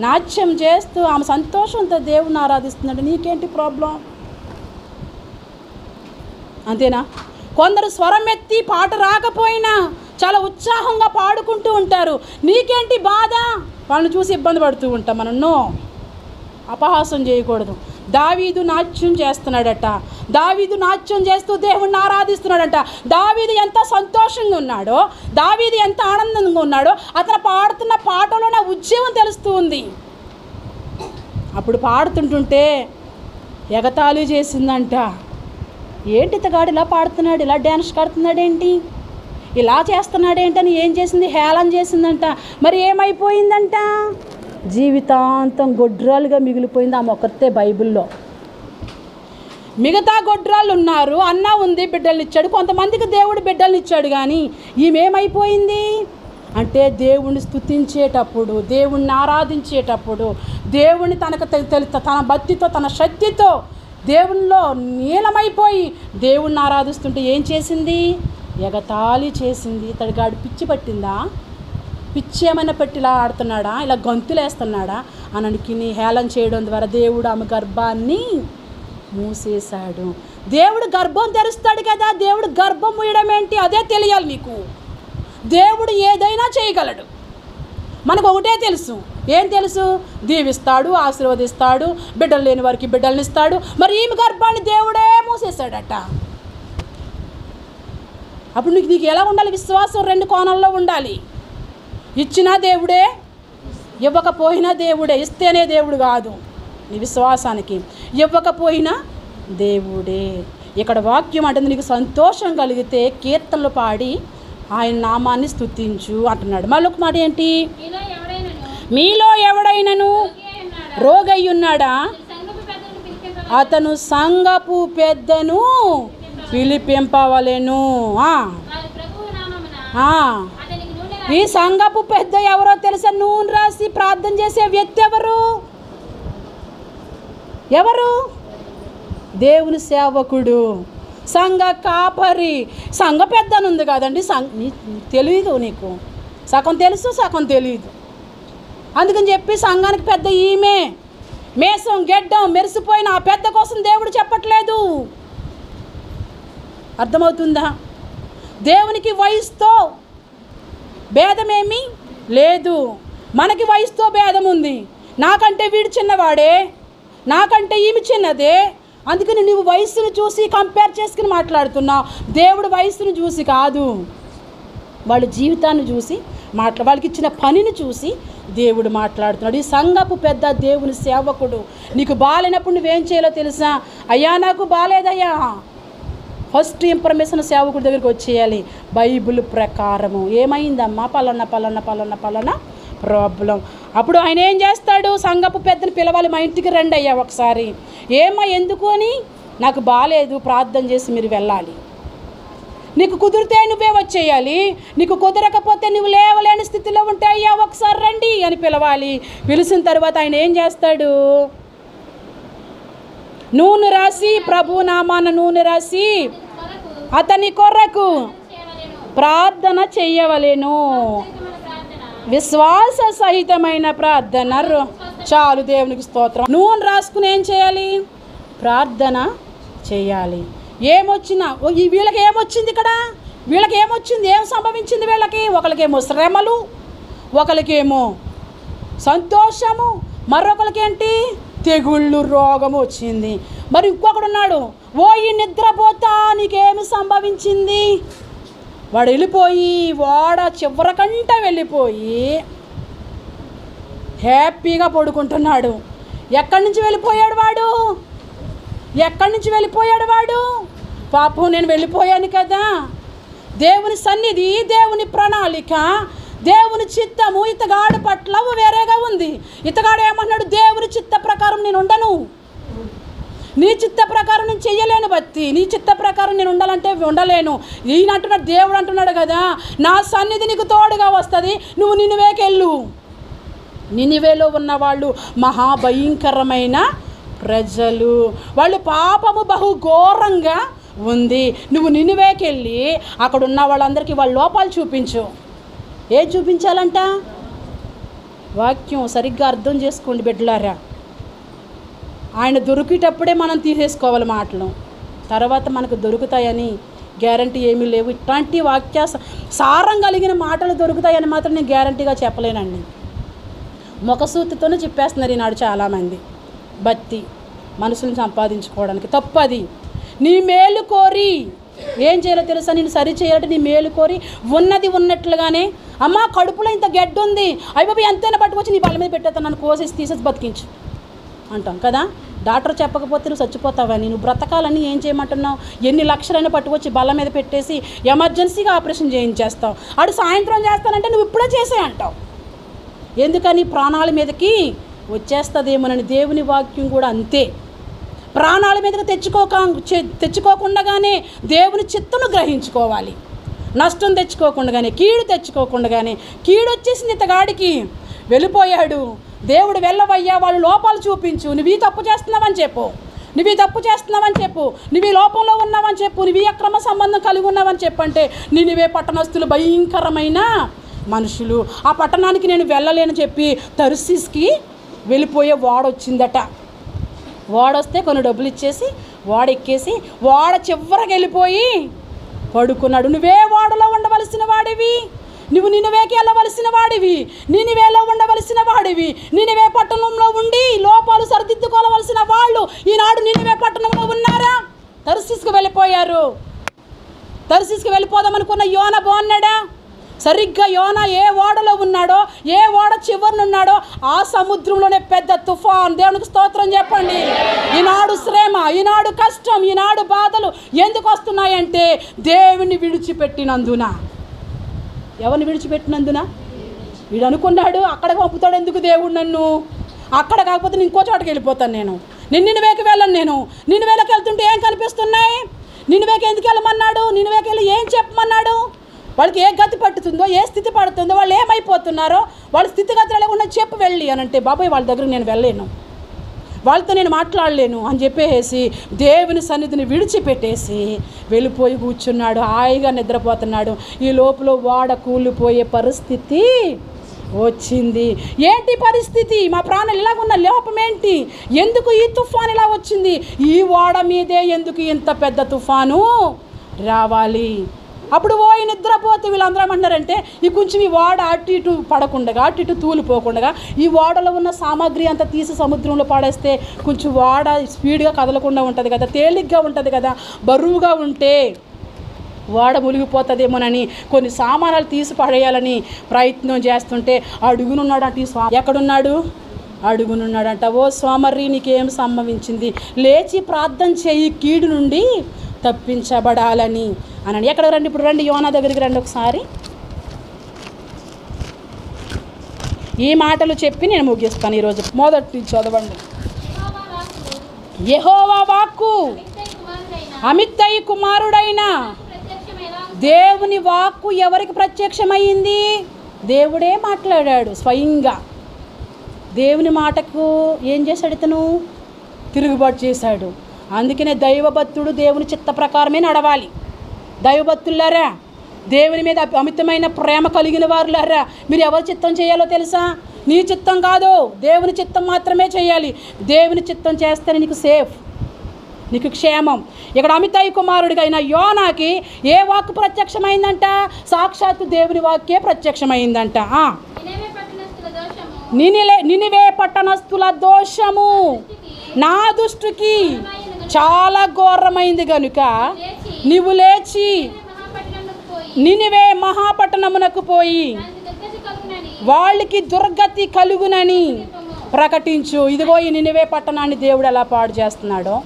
నాట్యం చేస్తూ ఆమె సంతోషంతో దేవుణ్ణి ఆరాధిస్తున్నాడు. నీకేంటి ప్రాబ్లం? అంతేనా? కొందరు స్వరం ఎత్తి పాట రాకపోయినా చాలా ఉత్సాహంగా పాడుకుంటూ ఉంటారు. నీకేంటి బాధ? వాళ్ళని చూసి ఇబ్బంది పడుతూ ఉంటాం మనం. అపహాసం చేయకూడదు. దావీదు నాట్యం చేస్తున్నాడట. దావీదు నాట్యం చేస్తూ దేవుణ్ణి ఆరాధిస్తున్నాడట. దావీదు ఎంత సంతోషంగా ఉన్నాడో, దావీదు ఎంత ఆనందంగా ఉన్నాడో అతను పాడుతున్న పాటలో నా ఉద్యమం తెలుస్తూ ఉంది. అప్పుడు పాడుతుంటుంటే ఎగతాళి చేసిందంట. ఏంటి ఇతగాడు ఇలా పాడుతున్నాడు, ఇలా డ్యాన్స్ కడుతున్నాడేంటి, ఇలా చేస్తున్నాడేంటని ఏం చేసింది? హేళన చేసిందంట. మరి ఏమైపోయిందంట? జీవితాంతం గొడ్రాలుగా మిగిలిపోయింది ఆమె ఒక్కతే. బైబిల్లో మిగతా గొడ్రాళ్ళు ఉన్నారు, అన్న ఉంది, బిడ్డల్ని ఇచ్చాడు. కొంతమందికి దేవుడు బిడ్డల్ని ఇచ్చాడు. కానీ ఈమెమైపోయింది అంటే దేవుణ్ణి స్తుతించేటప్పుడు, దేవుణ్ణి ఆరాధించేటప్పుడు, దేవుణ్ణి తన భక్తితో తన శక్తితో దేవునిలో నీలమైపోయి దేవుణ్ణి ఆరాధిస్తుంటే ఏం చేసింది? ఎగతాళి చేసింది. ఇతడిగాడు పిచ్చి పట్టిందా? పిచ్చి ఏమైనా పెట్టి ఇలా ఆడుతున్నాడా, ఇలా గంతులేస్తున్నాడా అననికి హేళన చేయడం ద్వారా దేవుడు ఆమె గర్భాన్ని మూసేశాడు. దేవుడు గర్భం తెరుస్తాడు కదా, దేవుడు గర్భం మూయడం ఏంటి అదే తెలియాలి నీకు. దేవుడు ఏదైనా చేయగలడు. మనకు ఒకటే తెలుసు, ఏం తెలుసు? దీవిస్తాడు, ఆశీర్వదిస్తాడు, బిడ్డలు లేని వారికి బిడ్డలను ఇస్తాడు. మరి ఈమె గర్భాన్ని దేవుడే మూసేశాడట. అప్పుడు నీకు ఎలా ఉండాలి? విశ్వాసం రెండు కోణాల్లో ఉండాలి. ఇచ్చినా దేవుడే, ఇవ్వకపోయినా దేవుడే. ఇస్తేనే దేవుడు కాదు నీ విశ్వాసానికి, ఇవ్వకపోయినా దేవుడే. ఇక్కడ వాక్యం అంటుంది నీకు సంతోషం కలిగితే కీర్తనలు పాడి ఆయన నామాన్ని స్తుతించు అంటున్నాడు. మళ్ళీ ఒక మాట ఏంటి? మీలో ఎవడైనను రోగయి ఉన్నాడా, అతను సంఘపు పెద్దను పిలిపింపవలెను. ఈ సంఘపు పెద్ద ఎవరో తెలుసా? నూనె రాసి ప్రార్థన చేసే వ్యక్తి ఎవరు? దేవుని సేవకుడు, సంఘ కాపరి. సంఘ పెద్ద అని ఉంది కదండి. తెలీదు నీకు, సగం తెలుసు సగం తెలీదు. అందుకని చెప్పి సంఘానికి పెద్ద ఈమె. మేసం గెడ్డం మెరిసిపోయిన ఆ పెద్ద కోసం దేవుడు చెప్పట్లేదు. అర్థమవుతుందా? దేవునికి వయసుతో భేదమేమీ లేదు. మనకి వయసుతో భేదం ఉంది. నాకంటే వీడు చిన్నవాడే, నాకంటే ఈమె చిన్నదే. అందుకని నువ్వు వయసును చూసి కంపేర్ చేసుకుని మాట్లాడుతున్నావు. దేవుడు వయసును చూసి కాదు, వాళ్ళ జీవితాన్ని చూసి వాళ్ళకి ఇచ్చిన పనిని చూసి దేవుడు మాట్లాడుతున్నాడు. ఈ సంఘపు పెద్ద దేవుని సేవకుడు. నీకు బాగాలేనప్పుడు నువ్వేం చేయాలో తెలుసా? అయ్యా నాకు బాగాలేదయ్యా, ఫస్ట్ ఇన్ఫర్మేషన్ సేవకుడి దగ్గరికి వచ్చేయాలి. బైబిల్ ప్రకారము ఏమైందమ్మా, పలానా ప్రాబ్లం. అప్పుడు ఆయన ఏం చేస్తాడు? సంఘపు పెద్దను పిలవాలి, మా ఇంటికి రండి అయ్యా ఒకసారి. ఏమా ఎందుకు అని? నాకు బాగాలేదు, ప్రార్థన చేసి మీరు వెళ్ళాలి. నీకు కుదిరితే నువ్వే వచ్చేయాలి, నీకు కుదరకపోతే నువ్వు లేవలేని స్థితిలో ఉంటే అయ్యా ఒకసారి రండి అని పిలవాలి. పిలిచిన తర్వాత ఆయన ఏం చేస్తాడు? నూనె రాసి, ప్రభు నామాన నూనె రాసి అతని కొరకు ప్రార్థన చెయ్యవలెను. విశ్వాస సహితమైన ప్రార్థన చాలు. దేవునికి స్తోత్రం. నూనె రాసుకుని ఏం చేయాలి? ప్రార్థన చేయాలి. ఏమొచ్చినా వీళ్ళకి ఏమొచ్చింది? ఇక్కడ వీళ్ళకి ఏమొచ్చింది? ఏం సంభవించింది వీళ్ళకి? ఒకరికేమో శ్రమలు, ఒకరికేమో సంతోషము, మరొకరికేంటి? తెగుళ్ళు, రోగము వచ్చింది. మరి ఇంకొకడు ఉన్నాడు, ఈ నిద్రపోతా నీకేమి సంభవించింది? వాడు వెళ్ళిపోయి వాడ చివరకంట వెళ్ళిపోయి హ్యాపీగా పడుకుంటున్నాడు. ఎక్కడి నుంచి వెళ్ళిపోయాడు వాడు? పాపం నేను వెళ్ళిపోయాను కదా. దేవుని సన్నిధి, దేవుని ప్రణాళిక, దేవుని చిత్తము ఇతగాడు పట్ల వేరేగా ఉంది. ఇతగాడు ఏమన్నాడు? దేవుని చిత్త ప్రకారం నేను ఉండను, నీ చిత్త ప్రకారం నేను చెయ్యలేను బత్తి, నీ చిత్త ప్రకారం నేను ఉండాలంటే ఉండలేను. ఈయన అంటున్నాడు, దేవుడు అంటున్నాడు కదా, నా సన్నిధి నీకు తోడుగా వస్తుంది, నువ్వు నినివేకెళ్ళు. నినివేలో ఉన్న వాళ్ళు మహాభయంకరమైన ప్రజలు, వాళ్ళు పాపము బహు ఘోరంగా ఉంది. నువ్వు నినివేకెళ్ళి అక్కడ ఉన్న వాళ్ళందరికీ వాళ్ళ లోపాలు చూపించు. ఏం చూపించాలంట? వాక్యం సరిగ్గా అర్థం చేసుకోండి బిడ్డలారా. ఆయన దొరికేటప్పుడే మనం తీసేసుకోవాలి మాటలు, తర్వాత మనకు దొరుకుతాయని గ్యారంటీ ఏమీ లేవు. ఇట్లాంటి వాక్య సారం కలిగిన మాటలు దొరుకుతాయని మాత్రం నేను గ్యారంటీగా చెప్పలేనండి. ముఖసూతితోనే చెప్పేస్తున్నారు ఈనాడు చాలామంది. భక్తి మనసుని సంపాదించుకోవడానికి తప్పది. నీ మేలు కోరి ఏం చేయాలో తెలుసా? నేను సరి చేయాలంటే నీ మేలు కోరి ఉన్నది ఉన్నట్లుగానే, అమ్మ కడుపులో ఇంత గడ్డ ఉంది, అయిపోయి ఎంతైనా పట్టుకొచ్చి నీ బల మీద పెట్టేస్తాను, నన్ను కోసేసి తీసేసి బతికించు అంటాం కదా. డాక్టర్ చెప్పకపోతే నువ్వు చచ్చిపోతావని, నువ్వు బ్రతకాలని ఏం చేయమంటున్నావు? ఎన్ని లక్షలైనా పట్టుకొచ్చి బల్ల మీద పెట్టేసి ఎమర్జెన్సీగా ఆపరేషన్ చేయించేస్తావు. అడు సాయంత్రం చేస్తానంటే నువ్వు ఇప్పుడే చేసే అంటావు. ఎందుకని? ప్రాణాల మీదకి వచ్చేస్తుందేమోనని. దేవుని వాక్యం కూడా అంతే. ప్రాణాల మీదకి తెచ్చుకోకుండానే దేవుని చిత్తను గ్రహించుకోవాలి. నష్టం తెచ్చుకోకుండానే, కీడు తెచ్చుకోకుండానే. కీడు వచ్చేసింది ఇతగాడికి, వెళ్ళిపోయాడు. దేవుడు వెళ్ళవయ్యా, వాళ్ళు లోపాలు చూపించు, నువ్వు ఈ తప్పు చేస్తున్నావని చెప్పు, నువ్వు ఈ తప్పు చేస్తున్నావని చెప్పు, నువ్వు ఈ లోపంలో ఉన్నావని చెప్పు, నువ్వు ఈ అక్రమ సంబంధం కలిగి ఉన్నావని చెప్పంటే నినివే పట్టణస్తులు భయంకరమైన మనుషులు. ఆ పట్టణానికి నేను వెళ్ళలేని చెప్పి తర్సీస్కి వెళ్ళిపోయే వాడొచ్చిందట. వాడొస్తే కొన్ని డబ్బులు ఇచ్చేసి వాడెక్కేసి వాడ చివరికి వెళ్ళిపోయి పడుకున్నాడు. నువ్వే వాడలో ఉండవలసిన వాడివి, నువ్వు నినివేకి వెళ్ళవలసిన వాడివి, నినివేలో ఉండవలసిన వాడివి. నినివే పట్టణంలో ఉండి లోపాలు సరిదిద్దుకోవలసిన వాళ్ళు ఈనాడు నినివే పట్టణంలో ఉన్నారా? తర్సీస్కి వెళ్ళిపోయారు. తర్సీస్కి వెళ్ళిపోదామనుకున్న యోన బాగున్నాడా? సరిగ్గా యోన ఏ ఓడలో ఉన్నాడో, ఏ ఓడ చివరినున్నాడో ఆ సముద్రంలోనే పెద్ద తుఫాన్. దేవునికి స్తోత్రం చెప్పండి. ఈనాడు శ్రమ, ఈనాడు కష్టం, ఈనాడు బాధలు ఎందుకు వస్తున్నాయంటే దేవుని విడిచిపెట్టినందున. ఎవరిని విడిచిపెట్టినందున? వీడు అనుకున్నాడు అక్కడికి పంపుతాడు ఎందుకు దేవుడు నన్ను, అక్కడ కాకపోతే నేను ఇంకో చోటకి వెళ్ళిపోతాను, నేను నినివేకి వెళ్ళను. నేను నినివేలోకి వెళ్తుంటే ఏం కనిపిస్తున్నాయి? నినివేకి ఎందుకు వెళ్ళమన్నాడు? నినివేకి వెళ్ళి ఏం చెప్పమన్నాడు? వాళ్ళకి ఏ గతి పట్టుతుందో, ఏ స్థితి పడుతుందో, వాళ్ళు ఏమైపోతున్నారో వాళ్ళ స్థితిగతులు ఎలా ఉన్నది చెప్పు వెళ్ళి అని అంటే, బాబాయ్ వాళ్ళ దగ్గరకు నేను వెళ్ళలేను, వాళ్ళతో నేను మాట్లాడలేను అని చెప్పేసి దేవుని సన్నిధిని విడిచిపెట్టేసి వెళ్ళిపోయి కూర్చున్నాడు. హాయిగా నిద్రపోతున్నాడు. ఈ లోపల వాడ కూలిపోయే పరిస్థితి వచ్చింది. ఏంటి పరిస్థితి? మా ప్రాణాలు ఇలాగున్న లోపం ఏంటి? ఎందుకు ఈ తుఫాను ఇలా వచ్చింది? ఈ వాడ మీదే ఎందుకు ఇంత పెద్ద తుఫాను రావాలి? అప్పుడు పోయి నిద్రపోతే వీళ్ళందరూ ఏమంటారంటే, ఈ కొంచెం ఈ వాడ అటు ఇటు పడకుండా, అటు ఇటు తూలిపోకుండా ఈ వాడలో ఉన్న సామాగ్రి అంతా తీసి సముద్రంలో పడేస్తే కొంచెం వాడ స్పీడ్గా కదలకుండా ఉంటుంది కదా, తేలిగ్గా ఉంటుంది కదా. బరువుగా ఉంటే వాడ మునిగిపోతుందేమోనని కొన్ని సామానాలు తీసి పడేయాలని ప్రయత్నం చేస్తుంటే అడుగునున్నాడంట ఈ స్వామి. ఎక్కడున్నాడు? అడుగునున్నాడంట. ఓ స్వామర్రి, నీకేం సంభవించింది? లేచి ప్రార్థన చేయి, కీడు నుండి తప్పించబడాలని అని. ఎక్కడ రండి? ఇప్పుడు రండి, యోనా దగ్గరికి రండి ఒకసారి. ఈ మాటలు చెప్పి నేను ముగిస్తాను ఈరోజు. మొదటి చదవండి. యెహోవా వాక్కు అమిత్తయి కుమారుడైన దేవుని వాక్కు ఎవరికి ప్రత్యక్షమైంది? దేవుడే మాట్లాడాడు స్వయంగా. దేవుని మాటకు ఏం చేశాడు? ఇతను తిరుగుబాటు చేశాడు. అందుకనే దైవభక్తుడు దేవుని చిత్త ప్రకారమే నడవాలి. దైవభక్తులారా, దేవుని మీద అమితమైన ప్రేమ కలిగిన వారులారా, మీరు ఎవరి చిత్తం చేయాలో తెలుసా? నీ చిత్తం కాదు, దేవుని చిత్తం మాత్రమే చేయాలి. దేవుని చిత్తం చేస్తేనే నీకు సేఫ్, నీకు క్షేమం. ఇక్కడ అమితయి కుమారుడిగైన యోనాకి ఏ వాక్కు ప్రత్యక్షమైందంట? సాక్షాత్తు దేవుని వాక్యే ప్రత్యక్షమైందంట. నినివే పట్టణస్థుల దోషము నా దృష్టికి చాలా ఘోరమైంది గనుక నీవు లేచి నినివే మహాపట్టణమునకు పోయి వాళ్ళకి దుర్గతి కలుగునని ప్రకటించు. ఇదిగో ఈ నినివే పట్టణాన్ని దేవుడు ఎలా పాడు చేస్తున్నాడో,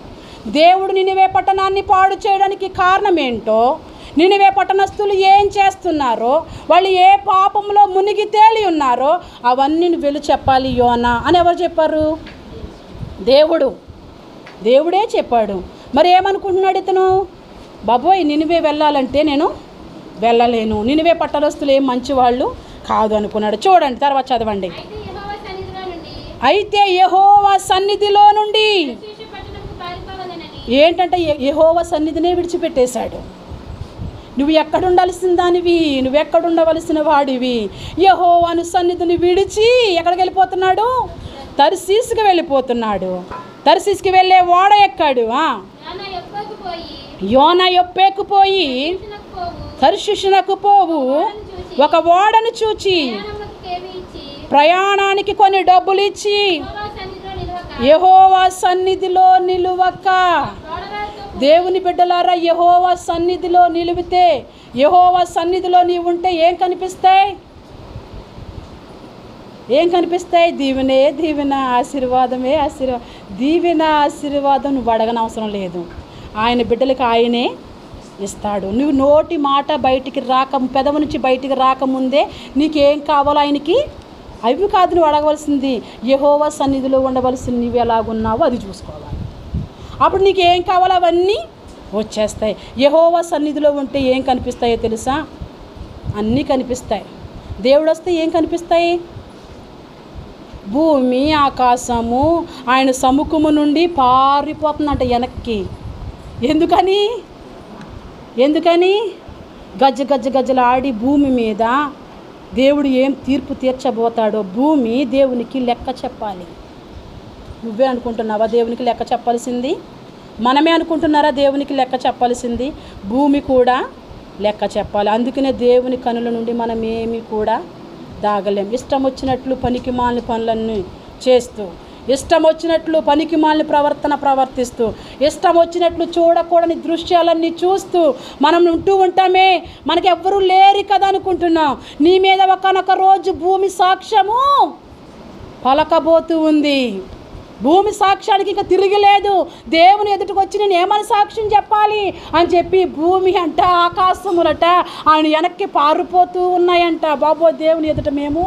దేవుడు నినివే పట్టణాన్ని పాడు చేయడానికి కారణం ఏంటో, నినివే పట్టణస్థులు ఏం చేస్తున్నారో, వాళ్ళు ఏ పాపంలో మునిగి తేలి ఉన్నారో అవన్నీ వెళ్ళు చెప్పాలి యోనా అని ఎవరు చెప్పారు? దేవుడే చెప్పాడు. మరి ఏమనుకుంటున్నాడు ఇతను? బాబోయ్, నినివే వెళ్ళాలంటే నేను వెళ్ళలేను, నినివే పట్టణస్థులు ఏం మంచివాళ్ళు కాదు అనుకున్నాడు. చూడండి, తర్వాత చదవండి. అయితే యెహోవా సన్నిధిలో నుండి ఏంటంటే యెహోవా సన్నిధినే విడిచిపెట్టేశాడు. నువ్వు ఎక్కడ ఉండాల్సిన దానివి, నువ్వెక్కడ ఉండవలసిన వాడివి. యెహోవాను సన్నిధిని విడిచి ఎక్కడికి వెళ్ళిపోతున్నాడు? తర్సీస్కి వెళ్ళిపోతున్నాడు. తర్సీస్కి వెళ్ళే ఓడ ఎక్కాడు. యోనా యొప్పేకు పోయి తర్షీషునకు పోవు ఒక ఓడను చూచి ప్రయాణానికి కొన్ని డబ్బులు ఇచ్చి యెహోవా సన్నిధిలో నిలువక. దేవుని బిడ్డలారా, యెహోవా సన్నిధిలో నిలిపితే, యెహోవా సన్నిధిలో నీవు ఉంటే ఏం కనిపిస్తాయి? ఏం కనిపిస్తాయి? దీవెనే దీవెన, ఆశీర్వాదమే ఆశీర్వాదం. దీవెన ఆశీర్వాదం నువ్వు అడగనవసరం లేదు, ఆయన బిడ్డలకు ఆయనే ఇస్తాడు. నువ్వు నోటి మాట బయటికి పెదవి నుంచి బయటికి రాకముందే నీకేం కావాలో ఆయనకి అవి కాదు నువ్వు అడగవలసింది. యెహోవా సన్నిధిలో ఉండవలసిన నువ్వు ఎలాగున్నావో అది చూసుకోవాలి. అప్పుడు నీకు ఏం కావాలో అవన్నీ వచ్చేస్తాయి. యెహోవా సన్నిధిలో ఉంటే ఏం కనిపిస్తాయో తెలుసా? అన్నీ కనిపిస్తాయి. దేవుడు వస్తే ఏం కనిపిస్తాయి? భూమి ఆకాశము ఆయన సముఖము నుండి పారిపోతుందంట వెనక్కి. ఎందుకని గజ్జలాడి భూమి మీద దేవుడు ఏం తీర్పు తీర్చబోతాడో భూమి దేవునికి లెక్క చెప్పాలి. నువ్వే అనుకుంటున్నావా దేవునికి లెక్క చెప్పాల్సింది? మనమే అనుకుంటున్నారా దేవునికి లెక్క చెప్పాల్సింది? భూమి కూడా లెక్క చెప్పాలి. అందుకనే దేవుని కనుల నుండి మనం ఏమీ కూడా దాగలేం. ఇష్టం వచ్చినట్లు పనికిమాలిన పనులన్నీ చేస్తూ, ఇష్టం వచ్చినట్లు పనికిమాలిన ప్రవర్తిస్తూ, ఇష్టం వచ్చినట్లు చూడకూడని దృశ్యాలన్నీ చూస్తూ మనం ఉంటూ ఉంటామే. మనకి ఎవ్వరూ లేరు కదా అనుకుంటున్నాం. నీ మీద ఒకనొక రోజు భూమి సాక్ష్యము పలకబోతూ ఉంది. భూమి సాక్ష్యానికి ఇంకా తిరిగిలేదు. దేవుని ఎదుటికి వచ్చి నేను ఏమని సాక్ష్యం చెప్పాలి అని చెప్పి భూమి అంట, ఆకాశములట ఆయన వెనక్కి పారిపోతూ ఉన్నాయంట. బాబో, దేవుని ఎదుట మేము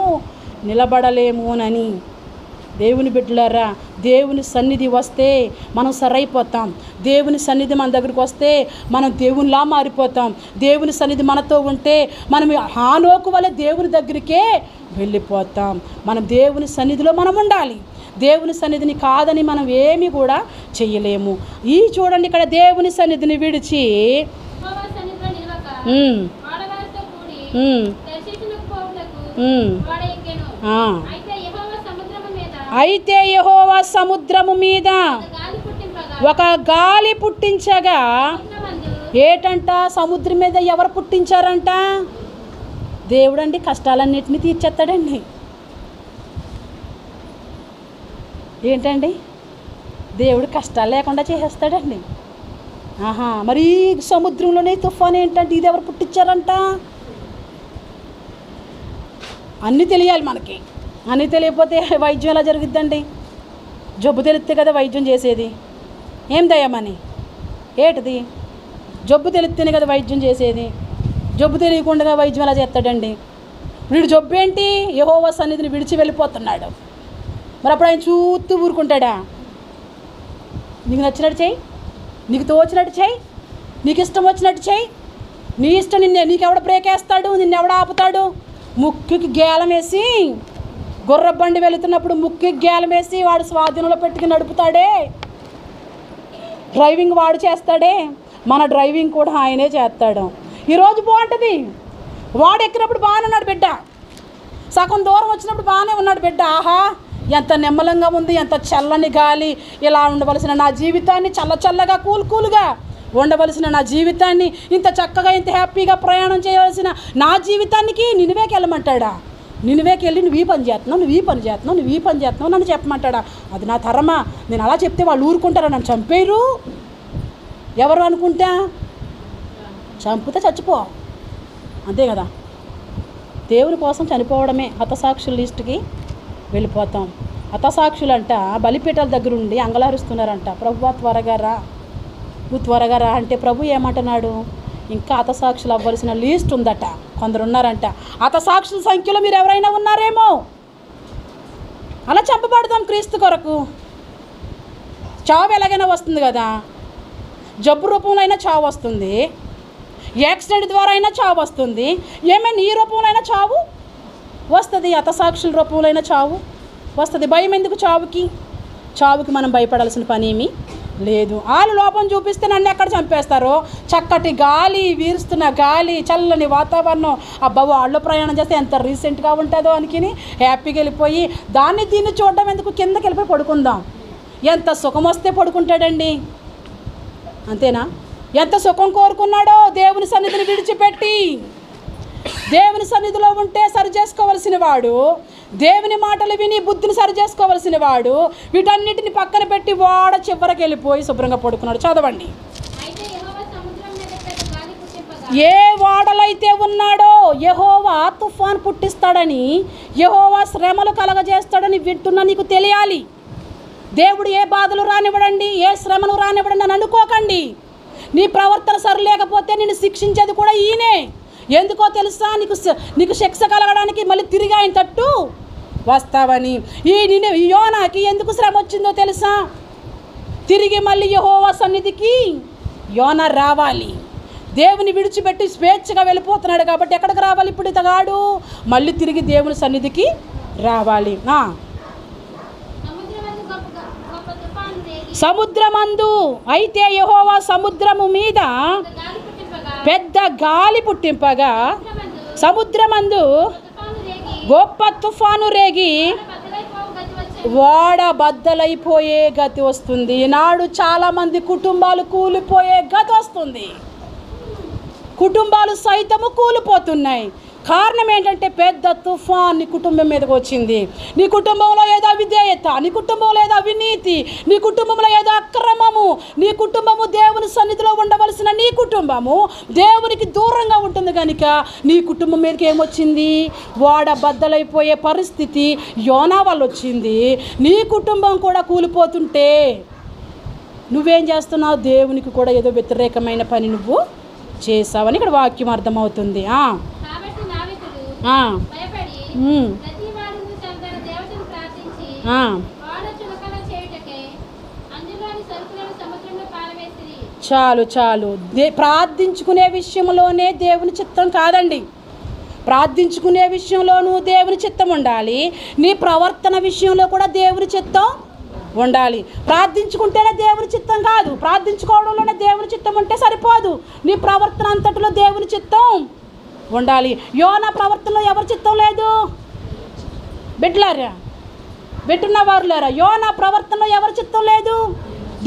నిలబడలేమునని. దేవుని బిడ్డలారా, దేవుని సన్నిధి వస్తే మనం సరైపోతాం. దేవుని సన్నిధి మన దగ్గరికి వస్తే మనం దేవునిలా మారిపోతాం. దేవుని సన్నిధి మనతో ఉంటే మనం హానోకు వలె దేవుని దగ్గరికే వెళ్ళిపోతాం. మనం దేవుని సన్నిధిలో మనం ఉండాలి. దేవుని సన్నిధిని కాదని మనం ఏమీ కూడా చెయ్యలేము. ఈ చూడండి, ఇక్కడ దేవుని సన్నిధిని విడిచి అయితే యెహోవా సముద్రము మీద ఒక గాలి పుట్టించగా, ఏటంట సముద్రం మీద ఎవరు పుట్టించారంట? దేవుడండి కష్టాలన్నిటినీ తీర్చేస్తాడండి. ఏంటండి, దేవుడు కష్టాలు లేకుండా చేసేస్తాడండి. మరి సముద్రంలోనే తుఫాన్ ఏంటంటే ఇది ఎవరు పుట్టించారంట? అన్నీ తెలియాలి మనకి. అన్నీ తెలియకపోతే వైద్యం ఎలా జరుగుద్దండి? జబ్బు తెలిస్తే కదా వైద్యం చేసేది. ఏం దయమని ఏటిది? జబ్బు తెలిస్తేనే కదా వైద్యం చేసేది. జబ్బు తెలియకుండా వైద్యం ఎలా చేస్తాడండి? వీడు జబ్బు ఏంటి? యెహోవా సన్నిధిని విడిచి వెళ్ళిపోతున్నాడు. మరి అప్పుడు ఆయన చూస్తూ ఊరుకుంటాడా? నీకు నచ్చినట్టు చెయ్యి, నీకు తోచినట్టు చెయ్యి, నీకు ఇష్టం వచ్చినట్టు చెయ్యి, నీ ఇష్టం. నీకెవడ బ్రేక్ వేస్తాడు? నిన్నెవడ ఆపుతాడు? ముక్కుకి గేలం వేసి, గుర్ర బండి వెళుతున్నప్పుడు ముక్కుకి గేలం వేసి వాడు స్వాధీనంలో పెట్టుకుని నడుపుతాడే. డ్రైవింగ్ వాడు చేస్తాడే. మన డ్రైవింగ్ కూడా ఆయనే చేస్తాడు. ఈరోజు బాగుంటుంది. వాడు ఎక్కినప్పుడు బాగానే ఉన్నాడు బిడ్డ, సగం దూరం వచ్చినప్పుడు బాగానే ఉన్నాడు బిడ్డ. ఆహా, ఎంత నిమ్మలంగా ఉంది, ఎంత చల్లని గాలి. ఇలా ఉండవలసిన నా జీవితాన్ని చల్లగా కూల్గా ఉండవలసిన నా జీవితాన్ని, ఇంత చక్కగా ఇంత హ్యాపీగా ప్రయాణం చేయవలసిన నా జీవితానికి నినివేకి వెళ్ళమంటాడా? నినివేకి వెళ్ళి నువ్వు ఈ పని చేస్తున్నావు నన్ను చెప్పమంటాడా? అది నా తరమా? నేను అలా చెప్తే వాళ్ళు ఊరుకుంటారా? నన్ను చంపేరు. ఎవరు అనుకుంటా? చంపితే చచ్చిపో, అంతే కదా. దేవుని కోసం చనిపోవడమే. హతసాక్షుల లిస్టుకి వెళ్ళిపోతాం. హతసాక్షులంట బలిపీఠాల దగ్గర ఉండి అంగలారుస్తున్నారంట. ప్రభువా త్వరగా రా, నువ్వు త్వరగా రా అంటే ప్రభు ఏమంటున్నాడు? ఇంకా హతసాక్షులు అవ్వాల్సిన లిస్ట్ ఉందట. కొందరు ఉన్నారంట. హతసాక్షుల సంఖ్యలో మీరు ఎవరైనా ఉన్నారేమో. అలా చంపబడతాం క్రీస్తు కొరకు. చావు ఎలాగైనా వస్తుంది కదా. జబ్బు రూపంలో అయినా చావు వస్తుంది, యాక్సిడెంట్ ద్వారా అయినా చావు వస్తుంది, ఏమైనా ఈ రూపంలో అయినా చావు వస్తుంది, హతసాక్షుల రూపంలో అయినా చావు వస్తుంది. భయం ఎందుకు చావుకి? చావుకి మనం భయపడాల్సిన పని ఏమీ లేదు. వాళ్ళు లోపం చూపిస్తే నన్ను ఎక్కడ చంపేస్తారో. చక్కటి గాలి, వీరుస్తున్న గాలి, చల్లని వాతావరణం, అబ్బా వాళ్ళు ప్రయాణం చేస్తే ఎంత రీసెంట్గా ఉంటుందో అనుకుని హ్యాపీగా వెళ్ళిపోయి దీన్ని చూడడం ఎందుకు? కిందకి వెళ్ళిపోయి పడుకుందాం. ఎంత సుఖం వస్తే పడుకుంటాడండి, అంతేనా? ఎంత సుఖం కోరుకున్నాడో దేవుని సన్నిధిని విడిచిపెట్టి. దేవుని సన్నిధిలో ఉంటే సరి చేసుకోవలసిన వాడు, దేవుని మాటలు విని బుద్ధిని సరి చేసుకోవలసిన వాడు వీటన్నిటిని పక్కన పెట్టి వాడ చివరికి వెళ్ళిపోయి శుభ్రంగా పడుకున్నాడు. చదవండి. ఏ వాడలైతే ఉన్నాడో యెహోవా తుఫాన్ పుట్టిస్తాడని, యెహోవా శ్రమలు కలగజేస్తాడని వింటున్నా నీకు తెలియాలి. దేవుడు ఏ బాధలు రానివ్వడండి, ఏ శ్రమలు రానివ్వడండి అని అనుకోకండి. నీ ప్రవర్తన సరి లేకపోతే నిన్ను శిక్షించేది కూడా ఈయనే. ఎందుకో తెలుసా? నీకు శిక్ష కలగడానికి మళ్ళీ తిరిగి ఆయన తట్టు వస్తావని. ఈ యోనాకి ఎందుకు శ్రమ వచ్చిందో తెలుసా? తిరిగి మళ్ళీ యెహోవా సన్నిధికి యోనా రావాలి. దేవుని విడిచిపెట్టి స్వేచ్ఛగా వెళ్ళిపోతున్నాడు కాబట్టి ఎక్కడికి రావాలి ఇప్పుడు ఇతగాడు? మళ్ళీ తిరిగి దేవుని సన్నిధికి రావాలి. సముద్రమందు అయితే యెహోవా సముద్రము మీద పెద్ద గాలి పుట్టింపగా, సముద్రమందు గొప్ప తుఫాను రేగి ఓడ బద్దలైపోయే గతి వస్తుంది. ఈనాడు చాలామంది కుటుంబాలు కూలిపోయే గతి వస్తుంది. కుటుంబాలు సైతము కూలిపోతున్నాయి. కారణం ఏంటంటే పెద్ద తుఫాన్ నీ కుటుంబం మీదకి వచ్చింది. నీ కుటుంబంలో ఏదో అవిధేయత, నీ కుటుంబంలో ఏదో అవినీతి, నీ కుటుంబంలో ఏదో అక్రమము, నీ కుటుంబము దేవుని సన్నిధిలో ఉండవలసిన నీ కుటుంబము దేవునికి దూరంగా ఉంటుంది కనుక నీ కుటుంబం మీదకి ఏమొచ్చింది? ఓడ బద్దలైపోయే పరిస్థితి యోనా వల్ల వచ్చింది. నీ కుటుంబం కూడా కూలిపోతుంటే నువ్వేం చేస్తున్నావు? దేవునికి కూడా ఏదో వ్యతిరేకమైన పని నువ్వు చేసావని ఇక్కడ వాక్యం అర్థమవుతుంది. చాలు చాలు. ప్రార్థించుకునే విషయంలోనే దేవుని చిత్తం కాదండి. ప్రార్థించుకునే విషయంలోనూ దేవుని చిత్తం ఉండాలి. నీ ప్రవర్తన విషయంలో కూడా దేవుని చిత్తం ఉండాలి. ప్రార్థించుకుంటేనే దేవుని చిత్తం కాదు, ప్రార్థించుకోవడంలోనే దేవుని చిత్తం ఉంటే సరిపోదు. నీ ప్రవర్తన అంతటిలో దేవుని చిత్తం ఉండాలి. యోనా ప్రవర్తనలో ఎవరి చిత్తం లేదు? బిడ్డలారా, బిడ్డున్నవారు లేరా? యోనా ప్రవర్తనలో ఎవరి చిత్తం లేదు?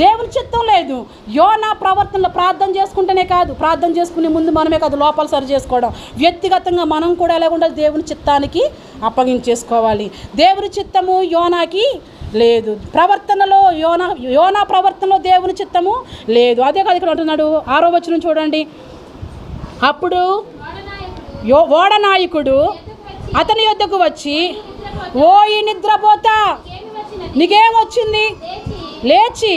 దేవుని చిత్తం లేదు. యోనా ప్రవర్తనలో ప్రార్థన చేసుకుంటేనే కాదు, ప్రార్థన చేసుకునే ముందు మనమే కాదు లోపాలు సరి చేసుకోవడం. వ్యక్తిగతంగా మనం కూడా ఎలా ఉండాలి? దేవుని చిత్తానికి అప్పగించేసుకోవాలి. దేవుని చిత్తము యోనాకి లేదు. ప్రవర్తనలో యోనా ప్రవర్తనలో దేవుని చిత్తము లేదు. అదే కాదు ఇక్కడ అంటున్నాడు 6వ వచనం చూడండి. అప్పుడు ఓడ నాయకుడు అతని యొద్దకు వచ్చి, ఓ ఈ నిద్రపోతా, నీకేమొచ్చింది? లేచి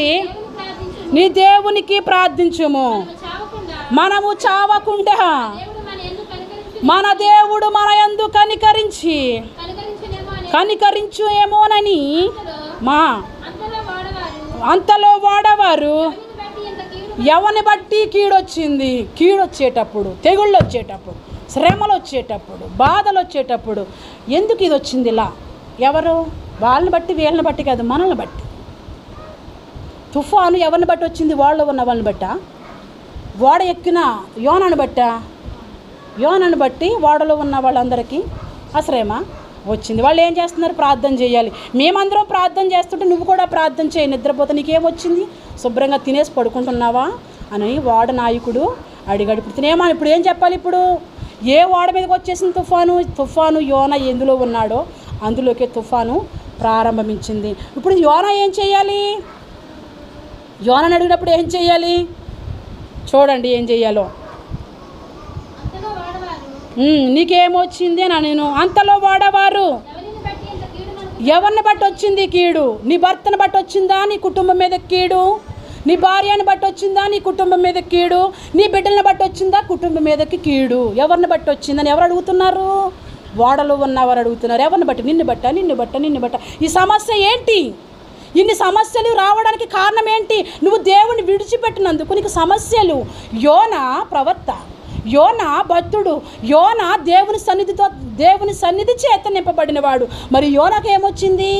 నీ దేవునికి ప్రార్థించుము, మనము చావకుండా మన దేవుడు మన యందు కనికరించు ఏమోనని అంతలో వాడవారు ఎవరిని బట్టి కీడొచ్చింది. కీడొచ్చేటప్పుడు, తెగుళ్ళు వచ్చేటప్పుడు, శ్రమలు వచ్చేటప్పుడు, బాధలు వచ్చేటప్పుడు ఎందుకు ఇది వచ్చింది ఇలా? ఎవరు? వాళ్ళని బట్టి, వీళ్ళని బట్టి కాదు, మనల్ని బట్టి. తుఫాను ఎవరిని బట్టి వచ్చింది? వాళ్ళు ఉన్న వాళ్ళని బట్టా? ఓడ ఎక్కిన యోనాను బట్టా? యోనాను బట్టి ఓడలో ఉన్న వాళ్ళందరికీ ఆ శ్రమ వచ్చింది. వాళ్ళు ఏం చేస్తున్నారు? ప్రార్థన చేయాలి. మేమందరం ప్రార్థన చేస్తుంటే నువ్వు కూడా ప్రార్థన చేయి. నిద్రపోతే నీకేమొచ్చింది? శుభ్రంగా తినేసి పడుకుంటున్నావా అని ఓడ నాయకుడు అడిగాడు. ఇప్పుడు ఏం చెప్పాలి? ఇప్పుడు ఏ ఓడ మీదకి వచ్చేసింది తుఫాను? యోనా ఎందులో ఉన్నాడో అందులోకే తుఫాను ప్రారంభించింది. ఇప్పుడు యోనా ఏం చేయాలి? యోనాని అడిగినప్పుడు ఏం చేయాలి? చూడండి ఏం చేయాలో. నీకేమొచ్చింది అని నేను. అంతలో వాడవారు ఎవరిని బట్టి వచ్చింది కీడు? నీ భర్తను బట్టి వచ్చిందా నీ కుటుంబం మీద కీడు? నీ భార్యని బట్టి వచ్చిందా నీ కుటుంబం మీద కీడు? నీ బిడ్డలను బట్టి వచ్చిందా కుటుంబం మీదకి కీడు? ఎవరిని బట్టి వచ్చిందని ఎవరు అడుగుతున్నారు? ఓడలో ఉన్నవారు అడుగుతున్నారు. ఎవరిని బట్టి? నిన్ను బట్ట. ఈ సమస్య ఏంటి? ఇన్ని సమస్యలు రావడానికి కారణం ఏంటి? నువ్వు దేవుని విడిచిపెట్టినందుకు నీకు సమస్యలు. యోనా ప్రవక్త, యోనా భక్తుడు, యోనా దేవుని సన్నిధి చేత నింపబడినవాడు. మరి యోనాకు ఏమొచ్చింది?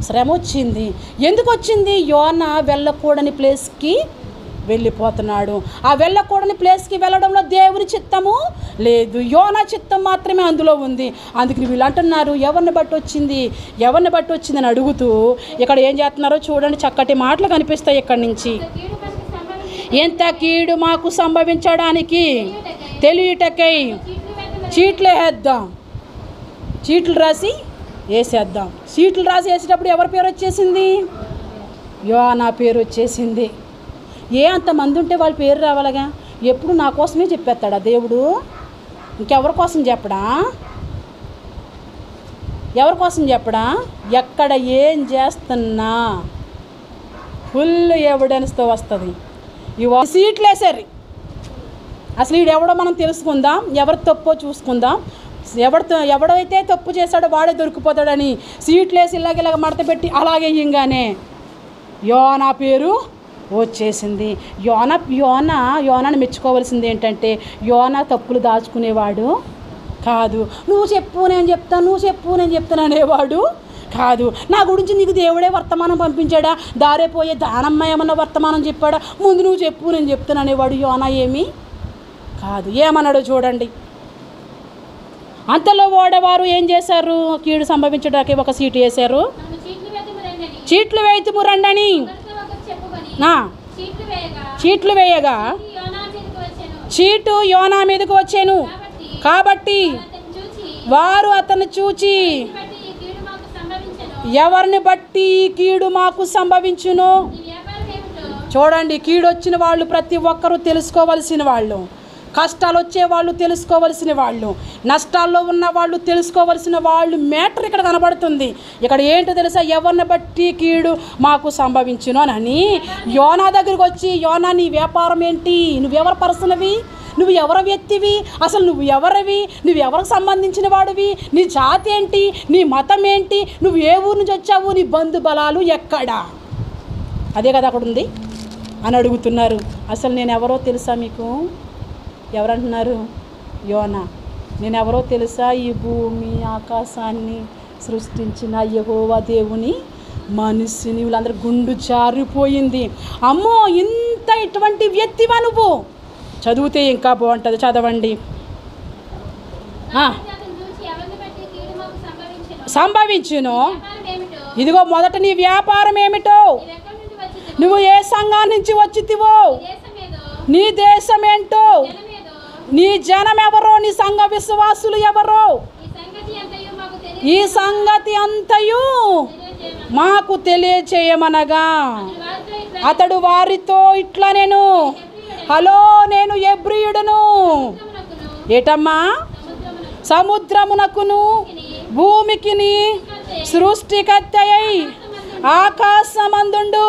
శ్రమ వచ్చింది. ఎందుకు వచ్చింది? యోనా వెళ్ళకూడని ప్లేస్కి వెళ్ళిపోతున్నాడు. ఆ వెళ్ళకూడని ప్లేస్కి వెళ్ళడంలో దేవుని చిత్తము లేదు, యోనా చిత్తం మాత్రమే అందులో ఉంది. అందుకని వీళ్ళు అంటున్నారు ఎవరిని బట్టి వచ్చింది అని అడుగుతూ ఇక్కడ ఏం చేస్తున్నారో చూడండి. చక్కటి మాటలు కనిపిస్తాయి ఇక్కడి నుంచి. ఎంత కీడు మాకు సంభవించడానికి తెలియటకై చీట్లు వేద్దాం, చీట్లు రాసి వేసేద్దాం. చీట్లు రాసి వేసేటప్పుడు ఎవరి పేరు వచ్చేసింది? యోనా పేరు వచ్చేసింది. అంతమంది ఉంటే వాళ్ళ పేరు రావాలగా. ఎప్పుడు నా కోసమే చెప్పేస్తాడా దేవుడు? ఇంకెవరి కోసం చెప్పడా? ఎవరి కోసం చెప్పడా? ఎక్కడ ఏం చేస్తున్నా ఫుల్ ఎవిడెన్స్తో వస్తుంది. సీట్లు వేసారు. అసలు ఎవడో మనం తెలుసుకుందాం, ఎవరి తప్పో చూసుకుందాం. ఎవడైతే తప్పు చేశాడో వాడే దొరికిపోతాడని సీట్లు వేసి ఇలాగ మడత పెట్టి అలాగే ఇంగానే యోనా పేరు వచ్చేసింది. యోనాను మెచ్చుకోవాల్సింది ఏంటంటే యోనా తప్పులు దాచుకునేవాడు కాదు. నువ్వు చెప్పు నేను చెప్తాను అనేవాడు కాదు. నా గురించి నీకు దేవుడే వర్తమానం పంపించాడా? దారే పోయే దానమ్మ ఏమన్నా వర్తమానం చెప్పాడా? ముందు నువ్వు చెప్పు నేను చెప్తాను అనేవాడు యోనా ఏమీ కాదు. ఏమన్నాడో చూడండి. అంతలో ఓడవారు ఏం చేశారు? కీడు సంభవించడానికి ఒక సీటు వేశారు. చీట్లు వేయుదుము రండని చీట్లు వేయగా చీటు యోనా మీదకు వచ్చాను. కాబట్టి వారు అతను చూచి ఎవరిని బట్టి కీడు మాకు సంభవించును. చూడండి, కీడు వచ్చిన వాళ్ళు ప్రతి ఒక్కరూ తెలుసుకోవలసిన వాళ్ళు, కష్టాలు వచ్చే వాళ్ళు తెలుసుకోవలసిన వాళ్ళు, నష్టాల్లో ఉన్న వాళ్ళు తెలుసుకోవలసిన వాళ్ళు. మ్యాటర్ ఇక్కడ కనబడుతుంది. ఇక్కడ ఏంటో తెలుసా? ఎవరిని బట్టి కీడు మాకు సంభవించును అని యోనా దగ్గరికి వచ్చి, యోనా నీ వ్యాపారం ఏంటి? నువ్వెవరు పర్సనవి? నువ్వు ఎవరి వ్యక్తివి? అసలు నువ్వు ఎవరివి? నువ్వు ఎవరికి సంబంధించిన వాడివి? నీ జాతి ఏంటి? నీ మతం ఏంటి? నువ్వు ఏ ఊరు నుంచి వచ్చావు? నీ బంధు బలాలు ఎక్కడా? అదే కదా అక్కడ ఉంది అని అడుగుతున్నారు. అసలు నేను ఎవరో తెలుసా మీకు? ఎవరంటున్నారు? యోనా. నేను ఎవరో తెలుసా? ఈ భూమి ఆకాశాన్ని సృష్టించిన యెహోవా దేవుని మనిషిని. వీళ్ళందరూ గుండు జారిపోయింది. అమ్మో, ఇంత ఇటువంటి వ్యక్తివా నువ్వు? చదివితే ఇంకా బాగుంటుంది, చదవండి. సంభవించును. ఇదిగో మొదట నీ వ్యాపారం ఏమిటో, నువ్వు ఏ సంఘం నుంచి వచ్చితివో, నీ దేశం ఏంటో, నీ జనం ఎవరో, నీ సంఘ విశ్వాసులు ఎవరో, ఈ సంగతి అంతయు మాకు తెలియచేయమనగా అతడు వారితో ఇట్లా, నేను హలో, నేను ఎబ్రియుడును. ఏటమ్మా? సముద్రమునకును భూమికిని సృష్టికర్తయై ఆకాశమందుండు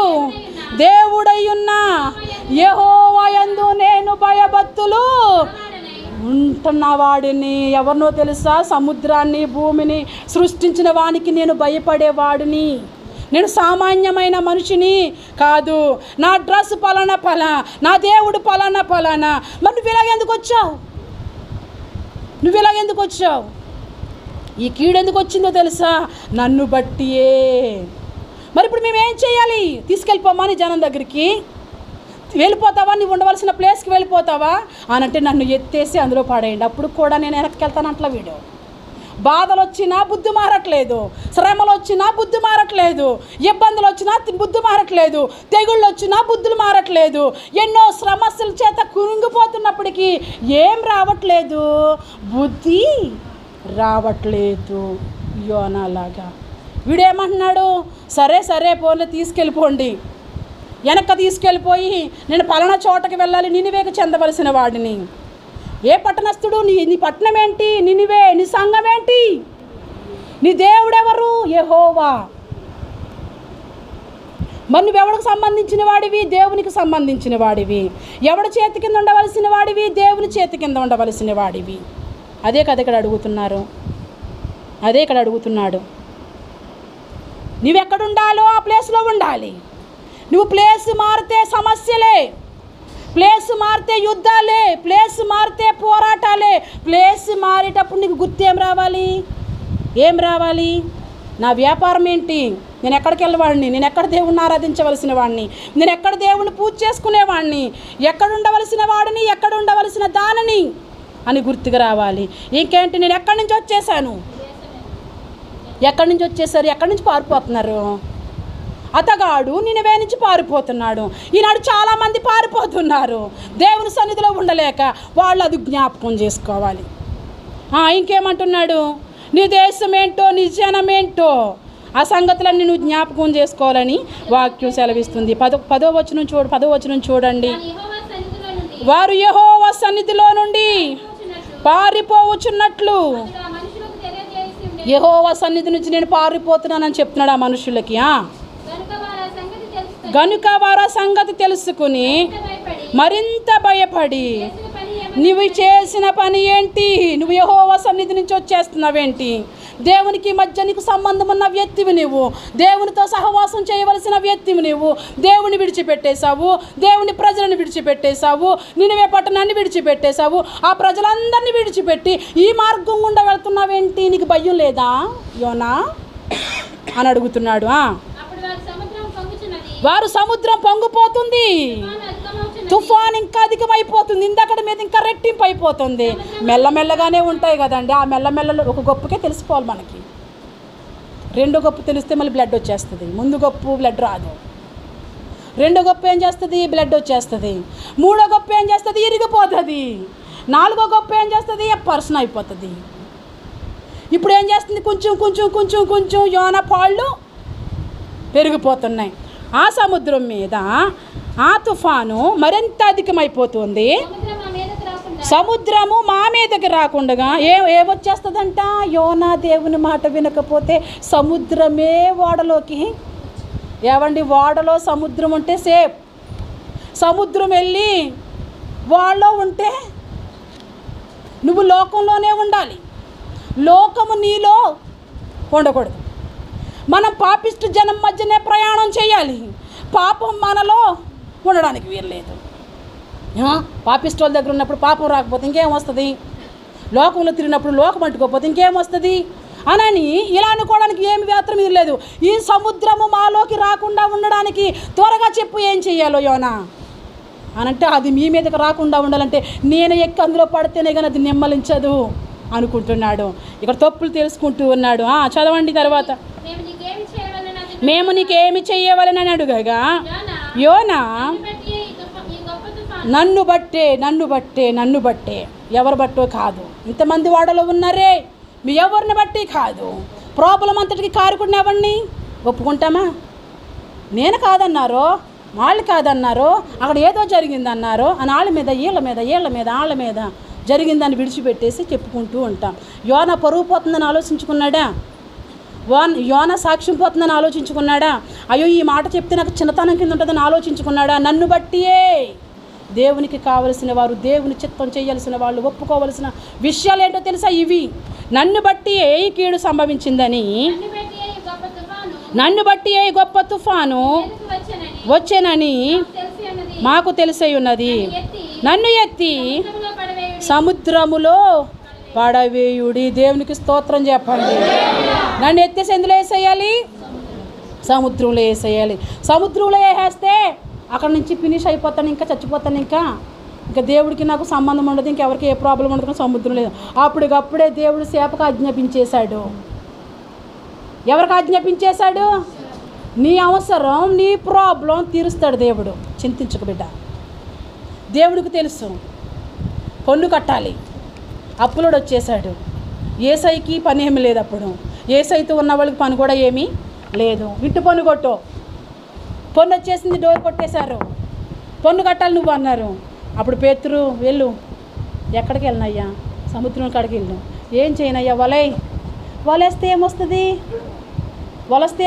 దేవుడయ్యున్న యెహోవా యందు నేను భయభక్తులు ఉంటున్న వాడిని. ఎవరినో తెలుసా? సముద్రాన్ని భూమిని సృష్టించిన వానికి నేను భయపడేవాడిని. నేను సామాన్యమైన మనిషిని కాదు. నా డ్రెస్ పలానా పలా, నా దేవుడు పలానా పలానా. మరి నువ్వు ఇలాగెందుకు వచ్చావు? నువ్వు ఇలాగెందుకు వచ్చావు? ఈ కీడు ఎందుకు వచ్చిందో తెలుసా? నన్ను బట్టియే. మరి ఇప్పుడు మేము ఏం చేయాలి? తీసుకెళ్ళిపోమని జనం దగ్గరికి వెళ్ళిపోతావా? నువ్వు ఉండవలసిన ప్లేస్కి వెళ్ళిపోతావా అని అంటే నన్ను ఎత్తేసి అందులో పడేయండి. అప్పుడు కూడా నేను వెనక్కి వెళ్తాను అంట్లా. వీడు బాధలు వచ్చినా బుద్ధి మారట్లేదు, శ్రమలు వచ్చినా బుద్ధి మారట్లేదు, ఇబ్బందులు వచ్చినా బుద్ధి మారట్లేదు, తెగుళ్ళు వచ్చినా బుద్ధులు మారట్లేదు. ఎన్నో సమస్యల చేత కురింగిపోతున్నప్పటికీ ఏం రావట్లేదు? బుద్ధి రావట్లేదు. యోనాలాగా వీడేమంటున్నాడు? సరే సరే పోన్లే, తీసుకెళ్ళిపోండి. వెనక్కి తీసుకెళ్ళిపోయి నేను పలానా చోటకి వెళ్ళాలి, నినివేకి చెందవలసిన వాడిని. ఏ పట్టణస్థుడు? నీ పట్టణం ఏంటి? నినివే. నీ సంఘం ఏంటి? నీ దేవుడెవరు? యెహోవా. మరి నువ్వెవడికి సంబంధించిన వాడివి? దేవునికి సంబంధించిన వాడివి. ఎవడి చేతి కింద ఉండవలసిన వాడివి? దేవుని చేతి కింద ఉండవలసిన వాడివి. అదే కదా ఇక్కడ అడుగుతున్నారు. అదే ఇక్కడ అడుగుతున్నాడు. నువ్వెక్కడుండాలో ఆ ప్లేస్లో ఉండాలి. నువ్వు ప్లేస్ మారితే సమస్యలే, ప్లేస్ మారితే యుద్ధాలే, ప్లేస్ మారితే పోరాటాలే. ప్లేస్ మారేటప్పుడు నీకు గుర్తు ఏం రావాలి? ఏం రావాలి? నా వ్యాపారం ఏంటి? నేను ఎక్కడికి వెళ్ళేవాడిని? నేను ఎక్కడ దేవుణ్ణి ఆరాధించవలసిన వాడిని? నేను ఎక్కడ దేవుణ్ణి పూజ చేసుకునేవాడిని? ఎక్కడ ఉండవలసిన వాడిని, ఎక్కడ ఉండవలసిన దానిని అని గుర్తుకు రావాలి. ఇంకేంటి? నేను ఎక్కడి నుంచి వచ్చేసాను? ఎక్కడి నుంచి వచ్చేసారు? ఎక్కడి నుంచి పారిపోతున్నారు? అతగాడు నినివే నుంచి పారిపోతున్నాడు. ఈనాడు చాలామంది పారిపోతున్నారు దేవుని సన్నిధిలో ఉండలేక. వాళ్ళు అది జ్ఞాపకం చేసుకోవాలి. ఇంకేమంటున్నాడు? నీ దేశం ఏంటో, నీ జనం ఏంటో, ఆ సంగతులన్నీ నువ్వు జ్ఞాపకం చేసుకోవాలని వాక్యం సెలవిస్తుంది. 10వ వచనం చూడండి. వారు యెహోవా సన్నిధిలో నుండి పారిపోవచ్చున్నట్లు, యెహోవా సన్నిధి నుంచి నేను పారిపోతున్నానని చెప్తున్నాడు ఆ మనుషులకి. గనుక వారు ఆ సంగతి తెలుసుకుని మరింత భయపడి, నువ్వు చేసిన పని ఏంటి? నువ్వు యెహోవా సన్నిధి నుంచి వచ్చేస్తున్నావేంటి? దేవునికి మధ్య నీకు సంబంధం ఉన్న వ్యక్తివి నువ్వు. దేవునితో సహవాసం చేయవలసిన వ్యక్తివి నువ్వు. దేవుని విడిచిపెట్టేశావు, దేవుని ప్రజలను విడిచిపెట్టేశావు, నినివే పట్టణాన్ని విడిచిపెట్టేశావు, ఆ ప్రజలందరినీ విడిచిపెట్టి ఈ మార్గం గుండా వెళ్తున్నావేంటి? నీకు భయం లేదా యోనా అని అడుగుతున్నాడు. వారు సముద్రం పొంగిపోతుంది, తుఫాన్ ఇంకా అధికమైపోతుంది, ఇందక్కడ మీద ఇంకా రెట్టింపు అయిపోతుంది. మెల్లమెల్లగానే ఉంటాయి కదండి. ఆ మెల్లమెల్లలో ఒక గొప్పకే తెలిసిపోవాలి మనకి. రెండో గొప్ప తెలిస్తే మళ్ళీ బ్లడ్ వచ్చేస్తుంది. ముందు గొప్ప బ్లడ్ రాదు. రెండో గొప్ప ఏం చేస్తుంది? బ్లడ్ వచ్చేస్తుంది. మూడో గొప్ప ఏం చేస్తుంది? ఇరిగిపోతుంది. నాలుగో గొప్ప ఏం చేస్తుంది? పర్సన్ అయిపోతుంది. ఇప్పుడు ఏం చేస్తుంది? కొంచెం కొంచెం కొంచెం కొంచెం యోన పాళ్ళు పెరిగిపోతున్నాయి. ఆ సముద్రం మీద ఆ తుఫాను మరింత అధికమైపోతుంది. సముద్రము మా మీదకి రాకుండా ఏమొచ్చేస్తుందంట? యోనా దేవుని మాట వినకపోతే సముద్రమే ఓడలోకి. ఏవండి, ఓడలో సముద్రం ఉంటే సేఫ్. సముద్రం వెళ్ళి వాళ్ళలో ఉంటే నువ్వు లోకంలోనే ఉండాలి, లోకము నీలో ఉండకూడదు. మనం పాపిష్టి జనం మధ్యనే ప్రయాణం చేయాలి. పాపం మనలో ఉండడానికి వీల్లేదు. పాపిష్టి వాళ్ళ దగ్గర ఉన్నప్పుడు పాపం రాకపోతే ఇంకేం వస్తుంది? లోకంలో తిరిగినప్పుడు లోకం అంటుకోకపోతే ఇంకేం వస్తుంది అని ఇలా అనుకోవడానికి ఏమి మాత్రం ఇది లేదు. ఈ సముద్రము మాలోకి రాకుండా ఉండడానికి త్వరగా చెప్పు ఏం చెయ్యాలో యోనా అనంటే, అది మీ మీదకి రాకుండా ఉండాలంటే నేను ఎక్కి అందులో పడితేనే కానీ అది నెమ్మలించదు అనుకుంటున్నాడు. ఇక్కడ తప్పులు తెలుసుకుంటూ ఉన్నాడు. చదవండి తర్వాత. మేము నీకేమి చేయవలనని అడుగగా యోనా నన్ను బట్టే ఎవరు బట్టో కాదు, ఇంతమంది వాడలో ఉన్నారే, మీ ఎవరిని బట్టి కాదు. ప్రాబ్లం అంతటికి కారుకుని ఎవరిని ఒప్పుకుంటామా? నేను కాదన్నారో, వాళ్ళు కాదన్నారో, అక్కడ ఏదో జరిగిందన్నారో అని వాళ్ళ మీద వాళ్ళ మీద జరిగిందని విడిచిపెట్టేసి చెప్పుకుంటూ ఉంటాం. యోనా పరువు పోతుందని ఆలోచించుకున్నాడా? యోనా సాక్ష్యం పోతుందని ఆలోచించుకున్నాడా? అయ్యో ఈ మాట చెప్తే నాకు చిన్నతనం కింద ఉంటుందని ఆలోచించుకున్నాడా? నన్ను బట్టియే దేవునికి కావలసిన వారు, దేవుని చిత్తం చేయాల్సిన వాళ్ళు ఒప్పుకోవలసిన విషయాలు ఏంటో తెలుసా? ఇవి. నన్ను బట్టి ఏ కీడు సంభవించిందని, నన్ను బట్టి ఏ గొప్ప తుఫాను వచ్చేనని మాకు తెలిసే ఉన్నది. నన్ను ఎత్తి సముద్రములో పడవేయుడి. దేవునికి స్తోత్రం చెప్పండి. నన్ను ఎత్తేసి ఎందులో వేసేయాలి? సముద్రంలో వేసేయాలి. సముద్రంలో వేసేస్తే అక్కడ నుంచి ఫినిష్ అయిపోతాను, ఇంకా చచ్చిపోతాను. ఇంకా దేవుడికి నాకు సంబంధం ఉండదు, ఇంకెవరికి ఏ ప్రాబ్లం ఉండదు. సముద్రం లేదు. అప్పటికప్పుడే దేవుడు సేపకు ఆజ్ఞాపించేశాడు. ఎవరికి ఆజ్ఞాపించేశాడు? నీ అవసరం, నీ ప్రాబ్లం తీరుస్తాడు దేవుడు. చింతించకు బిడ్డ. దేవుడికి తెలుసు పన్ను కట్టాలి. అప్పులోడు వచ్చేసాడు. ఏసైకి పని ఏమి లేదు. అప్పుడు ఏసైతో ఉన్న వాళ్ళకి పని కూడా ఏమీ లేదు. ఇంటి పన్ను కొట్టు. పన్ను వచ్చేసింది, డోర్ కొట్టేశారు. పన్ను కట్టాలి నువ్వు అన్నారు. అప్పుడు పేతురు, వెళ్ళు. ఎక్కడికి వెళ్ళినయ్యా? సముద్రం కాడికి వెళ్ళు. ఏం చేయనయ్యా? వలేస్తే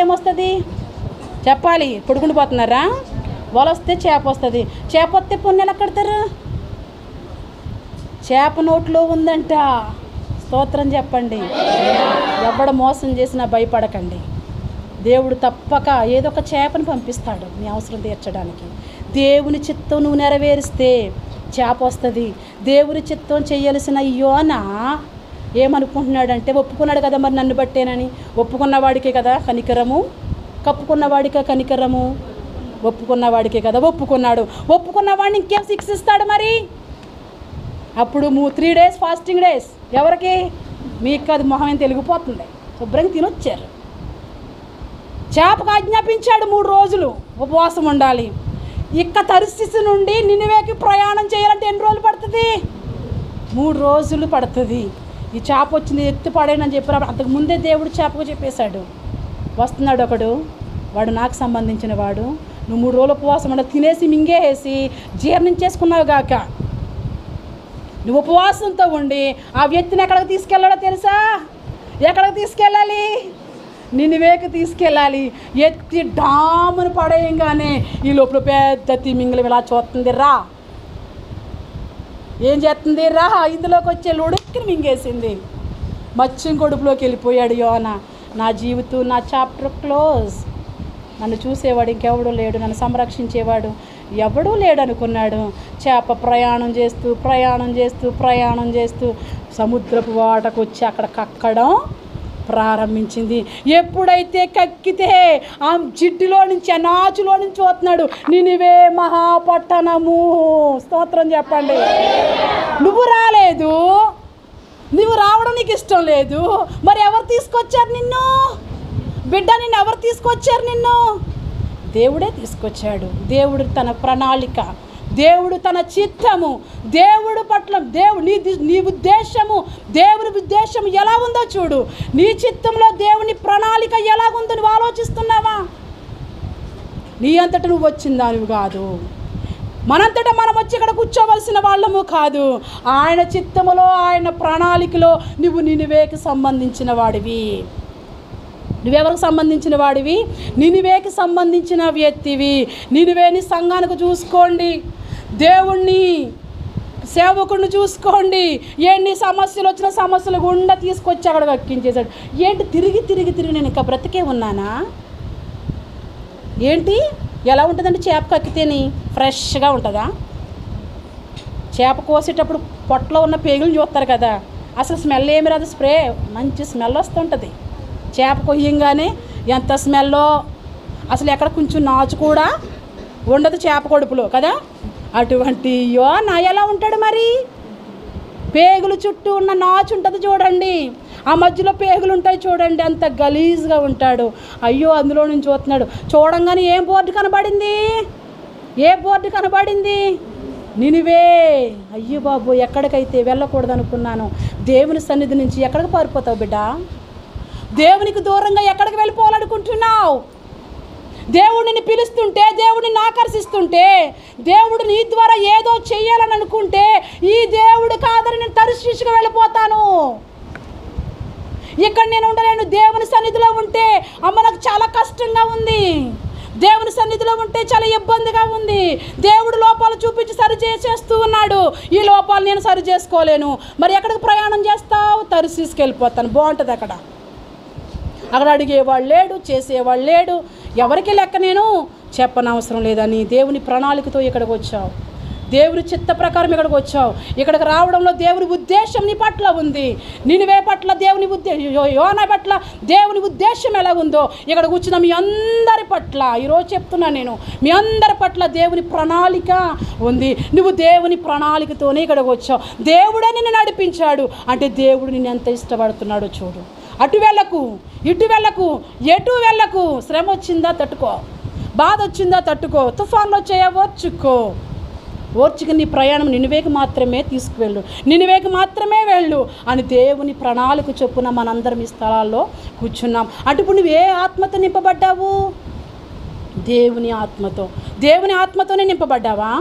ఏమొస్తుంది చెప్పాలి. పొడుగుండి పోతున్నారా? వలొస్తే చేప వస్తుంది. చేప వస్తే పొన్నెలు ఎక్కడతారు? చేప నోట్లో ఉందంట. స్తోత్రం చెప్పండి. ఎవడ మోసం చేసినా భయపడకండి. దేవుడు తప్పక ఏదో ఒక చేపను పంపిస్తాడు నీ అవసరం తీర్చడానికి. దేవుని చిత్తం నువ్వు నెరవేరిస్తే చేప వస్తుంది. దేవుని చిత్తం చేయాల్సిన యోనా ఏమనుకుంటున్నాడంటే, ఒప్పుకున్నాడు కదా మరి నన్ను బట్టేనని. ఒప్పుకున్నవాడికే కదా కనికరము, కప్పుకున్నవాడికే కనికరము. ఒప్పుకున్నవాడికే కదా ఒప్పుకున్నాడు. ఒప్పుకున్నవాడిని ఇంకేం శిక్షిస్తాడు మరి? అప్పుడు 3 days ఫాస్టింగ్ డేస్. ఎవరికి? మీకు అది మొహం ఏం తెలిగిపోతుంది. శుభ్రంగా తినొచ్చారు. చేపకు ఆజ్ఞాపించాడు 3 రోజులు ఉపవాసం ఉండాలి. ఇక్క తరిస్థితి నుండి నినివేకి ప్రయాణం చేయాలంటే ఎన్ని రోజులు పడుతుంది? 3 రోజులు పడుతుంది. ఈ చేప వచ్చింది, ఎత్తి పడేనని చెప్పారు. అంతకుముందే దేవుడు చేపకు చెప్పేశాడు, వస్తున్నాడు ఒకడు, వాడు నాకు సంబంధించిన వాడు. నువ్వు 3 రోజులు ఉపవాసం ఉండాలి. తినేసి మింగేసి జీర్ణించేసుకున్నావు గాక. నువ్వు ఉపవాసంతో ఉండి ఆ వ్యక్తిని ఎక్కడికి తీసుకెళ్ళాలో తెలుసా? ఎక్కడికి తీసుకెళ్ళాలి? నినివేకి తీసుకెళ్ళాలి. ఎత్తి డామును పడేయంగానే ఈ లోపల పెద్ద తిమింగలం ఇలా చూస్తుంది. రా ఏం చేస్తుంది? రా ఇందులోకి వచ్చే ఉడుక్కుని మింగేసింది. మత్స్యం గొడుపులోకి వెళ్ళిపోయాడు యోనా. నా జీవితం, నా చాప్టర్ క్లోజ్. నన్ను చూసేవాడు ఇంకెవడూ లేడు, నన్ను సంరక్షించేవాడు ఎవడూ లేడు అనుకున్నాడు. చేప ప్రయాణం చేస్తూ సముద్రపు వాటకు వచ్చి అక్కడ కక్కడం ప్రారంభించింది. ఎప్పుడైతే కక్కితే ఆ జిడ్డులో నుంచి, ఆ నాచులో నుంచి చూస్తున్నాడు, నినివే మహాపట్టణము. స్తోత్రం చెప్పండి. నువ్వు రాలేదు, నువ్వు రావడం నీకు ఇష్టం లేదు, మరి ఎవరు తీసుకొచ్చారు నిన్ను? బిడ్డ, నిన్ను ఎవరు తీసుకొచ్చారు? నిన్ను దేవుడే తీసుకొచ్చాడు. దేవుడు తన ప్రణాళిక, దేవుడు తన చిత్తము, దేవుడు పట్ల నీ ఉద్దేశము, దేవుని ఉద్దేశం ఎలా ఉందో చూడు. నీ చిత్తంలో దేవుని ప్రణాళిక ఎలాగుందో నువ్వు ఆలోచిస్తున్నావా? నీ అంతటా నువ్వు వచ్చిందా నువ్వు కాదు, మనంతటా మనం వచ్చి ఇక్కడ కూర్చోవలసిన వాళ్ళము కాదు. ఆయన చిత్తములో, ఆయన ప్రణాళికలో నువ్వు నినివేకి సంబంధించిన వాడివి. నువ్వెవరికి సంబంధించిన వాడివి? నినివేకి సంబంధించిన వ్యక్తివి. నినివేని సంఘానికి చూసుకోండి, దేవుణ్ణి సేవకుడిని చూసుకోండి. ఎన్ని సమస్యలు వచ్చినా సమస్యలు గుండా తీసుకొచ్చి అక్కడ ఎక్కించేశాడు. ఏంటి తిరిగి తిరిగి తిరిగి నేను ఇంకా బ్రతికే ఉన్నానా? ఏంటి ఎలా ఉంటుందండి చేప కక్కితేని? ఫ్రెష్గా ఉంటుందా? చేప కోసేటప్పుడు పొట్టలో ఉన్న పేగులు చూస్తారు కదా, అసలు స్మెల్ ఏమి రాదు, స్ప్రే మంచి స్మెల్ వస్తుంటుంది. చేప కొయ్యంగానే ఎంత స్మెల్లో, అసలు ఎక్కడ కొంచెం నాచు కూడా ఉండదు చేప కడుపులో కదా. అటువంటి యోనా ఎలా ఉంటాడు మరి? పేగులు చుట్టూ ఉన్న నాచు ఉంటుంది చూడండి, ఆ మధ్యలో పేగులు ఉంటాయి చూడండి, అంత గలీజ్గా ఉంటాడు. అయ్యో, అందులో నుంచి చూస్తున్నాడు. చూడంగానే ఏం బోర్డు కనబడింది? ఏ బోర్డు కనబడింది? నినివే. అయ్యో బాబు, ఎక్కడికైతే వెళ్ళకూడదు అనుకున్నాను, దేవుని సన్నిధి నుంచి ఎక్కడికి పారిపోతావు బిడ్డ? దేవునికి దూరంగా ఎక్కడికి వెళ్ళిపోవాలనుకుంటున్నావు? దేవుడిని పిలుస్తుంటే, దేవుడిని ఆకర్షిస్తుంటే, దేవుడు నీ ద్వారా ఏదో చెయ్యాలని అనుకుంటే, ఈ దేవుడు కాదని నేను తర్షీషుకు వెళ్ళిపోతాను, ఇక్కడ నేను ఉండలేను. దేవుని సన్నిధిలో ఉంటే అమ్మ నాకు చాలా కష్టంగా ఉంది, దేవుని సన్నిధిలో ఉంటే చాలా ఇబ్బందిగా ఉంది, దేవుడు లోపాలు చూపించి సరి చేస్తూ ఉన్నాడు, ఈ లోపాలు నేను సరి చేసుకోలేను. మరి ఎక్కడికి ప్రయాణం చేస్తావు? తర్షీషుకి వెళ్ళిపోతాను, బాగుంటుంది అక్కడ. అక్కడ అడిగేవాళ్ళు లేడు, చేసేవాళ్ళు లేడు, ఎవరికి లెక్క నేను చెప్పనవసరం లేదని దేవుని ప్రణాళికతో ఇక్కడికి వచ్చావు, దేవుని చిత్త ప్రకారం ఇక్కడికి వచ్చావు. ఇక్కడికి రావడంలో దేవుని ఉద్దేశం నీ పట్ల ఉంది. నినివే పట్ల దేవుని ఉద్దేశం, యోనా పట్ల దేవుని ఉద్దేశం ఎలా ఉందో ఇక్కడ కూర్చున్న మీ అందరి పట్ల ఈరోజు చెప్తున్నా నేను, మీ అందరి పట్ల దేవుని ప్రణాళిక ఉంది. నువ్వు దేవుని ప్రణాళికతోనే ఇక్కడికి వచ్చావు. దేవుడే నిన్ను నడిపించాడు అంటే దేవుడు నిన్ను ఎంత ఇష్టపడుతున్నాడో చూడు. అటు వెళ్ళకు, ఇటు వెళ్ళకు, ఎటు వెళ్ళకు. శ్రమ వచ్చిందా తట్టుకో, బాధ వచ్చిందా తట్టుకో, తుఫాన్లు వచ్చాయా ఓర్చుకుని నీ ప్రయాణం నినివేకి మాత్రమే తీసుకువెళ్ళు, నినివేకి మాత్రమే వెళ్ళు అని దేవుని ప్రణాళిక చొప్పున మనందరం ఈ స్థలాల్లో కూర్చున్నాం. అంటే ఇప్పుడు నువ్వు ఏ ఆత్మతో నింపబడ్డావు? దేవుని ఆత్మతో. దేవుని ఆత్మతోనే నింపబడ్డావా?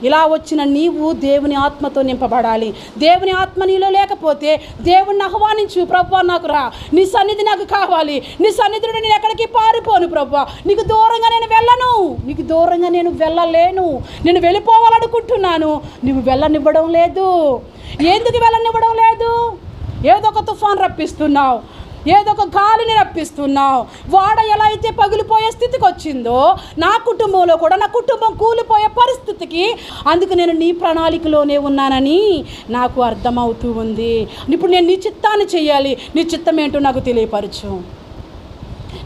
ఇలా వచ్చిన నీవు దేవుని ఆత్మతో నింపబడాలి. దేవుని ఆత్మ నీలో లేకపోతే దేవుణ్ణి ఆహ్వానించు. ప్రభువా నాకు రా, నీ సన్నిధి నాకు కావాలి, నీ సన్నిధిలో నేను ఎక్కడికి పారిపోను ప్రభువా, నీకు దూరంగా నేను వెళ్ళను, నీకు దూరంగా నేను వెళ్ళలేను, నేను వెళ్ళిపోవాలనుకుంటున్నాను, నువ్వు వెళ్ళనివ్వడం లేదు. ఎందుకు వెళ్ళనివ్వడం లేదు? ఏదో ఒక తుఫాన్ రప్పిస్తున్నావు, ఏదో ఒక గాలిని రప్పిస్తున్నావు. వాడ ఎలా అయితే పగిలిపోయే స్థితికి వచ్చిందో నా కుటుంబంలో కూడా నా కుటుంబం కూలిపోయే పరిస్థితికి, అందుకు నేను నీ ప్రణాళికలోనే ఉన్నానని నాకు అర్థమవుతూ ఉంది. ఇప్పుడు నేను నీ చిత్తాన్ని చేయాలి. నీ చిత్తం ఏంటో నాకు తెలియపరచు,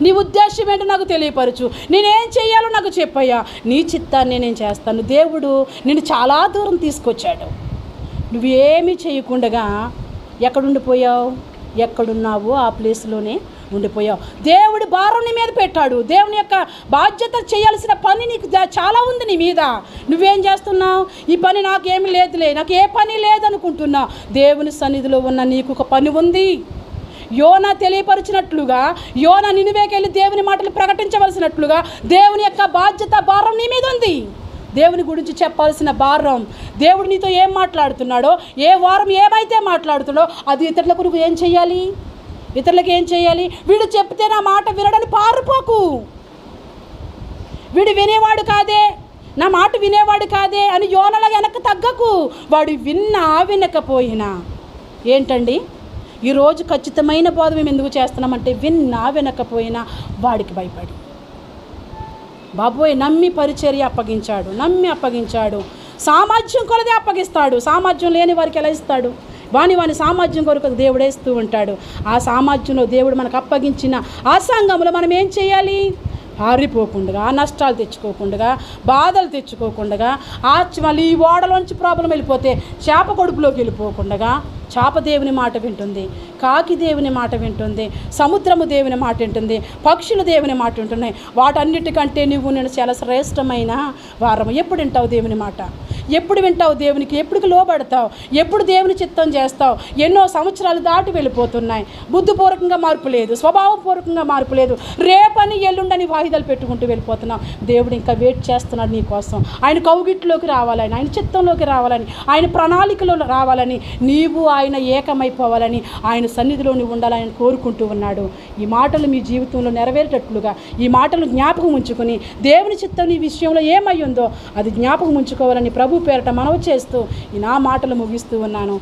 నీ ఉద్దేశం ఏంటో నాకు తెలియపరచు, నేనేం చేయాలో నాకు చెప్పయ్యా, నీ చిత్తాన్ని నేను చేస్తాను. దేవుడు నిన్ను చాలా దూరం తీసుకొచ్చాడు. నువ్వేమీ చేయకుండా ఎక్కడుండిపోయావు? ఎక్కడున్నావో ఆ ప్లేస్లోనే ఉండిపోయావు. దేవుడి భారం నీ మీద పెట్టాడు. దేవుని యొక్క బాధ్యత చేయాల్సిన పని నీకు చాలా ఉంది నీ మీద. నువ్వేం చేస్తున్నావు? ఈ పని నాకేమీ లేదులే, నాకు ఏ పని లేదనుకుంటున్నావు. దేవుని సన్నిధిలో ఉన్న నీకు ఒక పని ఉంది. యోనా తెలియపరిచినట్లుగా, యోనా నినివేకి వెళ్ళి దేవుని మాటలు ప్రకటించవలసినట్లుగా దేవుని యొక్క బాధ్యత భారం నీ మీద ఉంది. దేవుని గురించి చెప్పాల్సిన భారం, దేవుడు నీతో ఏం మాట్లాడుతున్నాడో, ఏ వారం ఏమైతే మాట్లాడుతున్నాడో అది ఇతరులకు నువ్వు ఏం చేయాలి? ఇతరులకు ఏం చేయాలి? వీడు చెప్తే నా మాట వినడని పారిపోకు. వీడు వినేవాడు కాదే, నా మాట వినేవాడు కాదే అని యోనలా వెనక్కి తగ్గకు. వాడు విన్నా వినకపోయినా ఏంటండి, ఈరోజు ఖచ్చితమైన బోధ మేము ఎందుకు చేస్తున్నామంటే విన్నా వినకపోయినా వాడికి భయపడి, బాబోయ్ నమ్మి పరిచర్య అప్పగించాడు, నమ్మి అప్పగించాడు. సామర్థ్యం కొలదే అప్పగిస్తాడు. సామర్థ్యం లేని వారికి ఎలా ఇస్తాడు? వాని సామ్రాజ్యం కొరకు దేవుడేస్తూ ఉంటాడు. ఆ సామ్రాజ్యంలో దేవుడు మనకు అప్పగించిన ఆ సంఘంలో మనం ఏం చేయాలి? పారిపోకుండా, నష్టాలు తెచ్చుకోకుండా, బాధలు తెచ్చుకోకుండా, మళ్ళీ ఈ ఓడలోంచి ప్రాబ్లం వెళ్ళిపోతే చేప కడుపులోకి వెళ్ళిపోకుండా, చేప దేవుని మాట వింటుంది, కాకి దేవుని మాట వింటుంది, సముద్రము దేవుని మాట వింటుంది, పక్షులు దేవుని మాట వింటున్నాయి. వాటన్నిటికంటే నేను చాలా శ్రేష్టమైన వారము. ఎప్పుడు వింటావు దేవుని మాట? ఎప్పుడు వింటావు దేవునికి? ఎప్పుడు లోబడతావు? ఎప్పుడు దేవుని చిత్తం చేస్తావు? ఎన్నో సంవత్సరాలు దాటి వెళ్ళిపోతున్నాయి. బుద్ధిపూర్వకంగా మార్పు లేదు, స్వభావపూర్వకంగా మార్పు లేదు. రేపని ఎల్లుండని వాయిదాలు పెట్టుకుంటూ వెళ్ళిపోతున్నావు. దేవుడు ఇంకా వెయిట్ చేస్తున్నాడు నీ కోసం. ఆయన కౌగిట్లోకి రావాలని, ఆయన చిత్తంలోకి రావాలని, ఆయన ప్రణాళికలో రావాలని, నీవు ఆయన ఏకమైపోవాలని, ఆయన సన్నిధిలో నువ్వు ఉండాలని కోరుకుంటూ ఉన్నాడు. ఈ మాటలు మీ జీవితంలో నెరవేరేటట్లుగా ఈ మాటలు జ్ఞాపకం ఉంచుకొని దేవుని చిత్తం నీ విషయంలో ఏమై ఉందో అది జ్ఞాపకం ఉంచుకోవాలని ప్రభు పేరట మనవి చేస్తూ ఈ నా మాటలు ముగిస్తూ ఉన్నాను.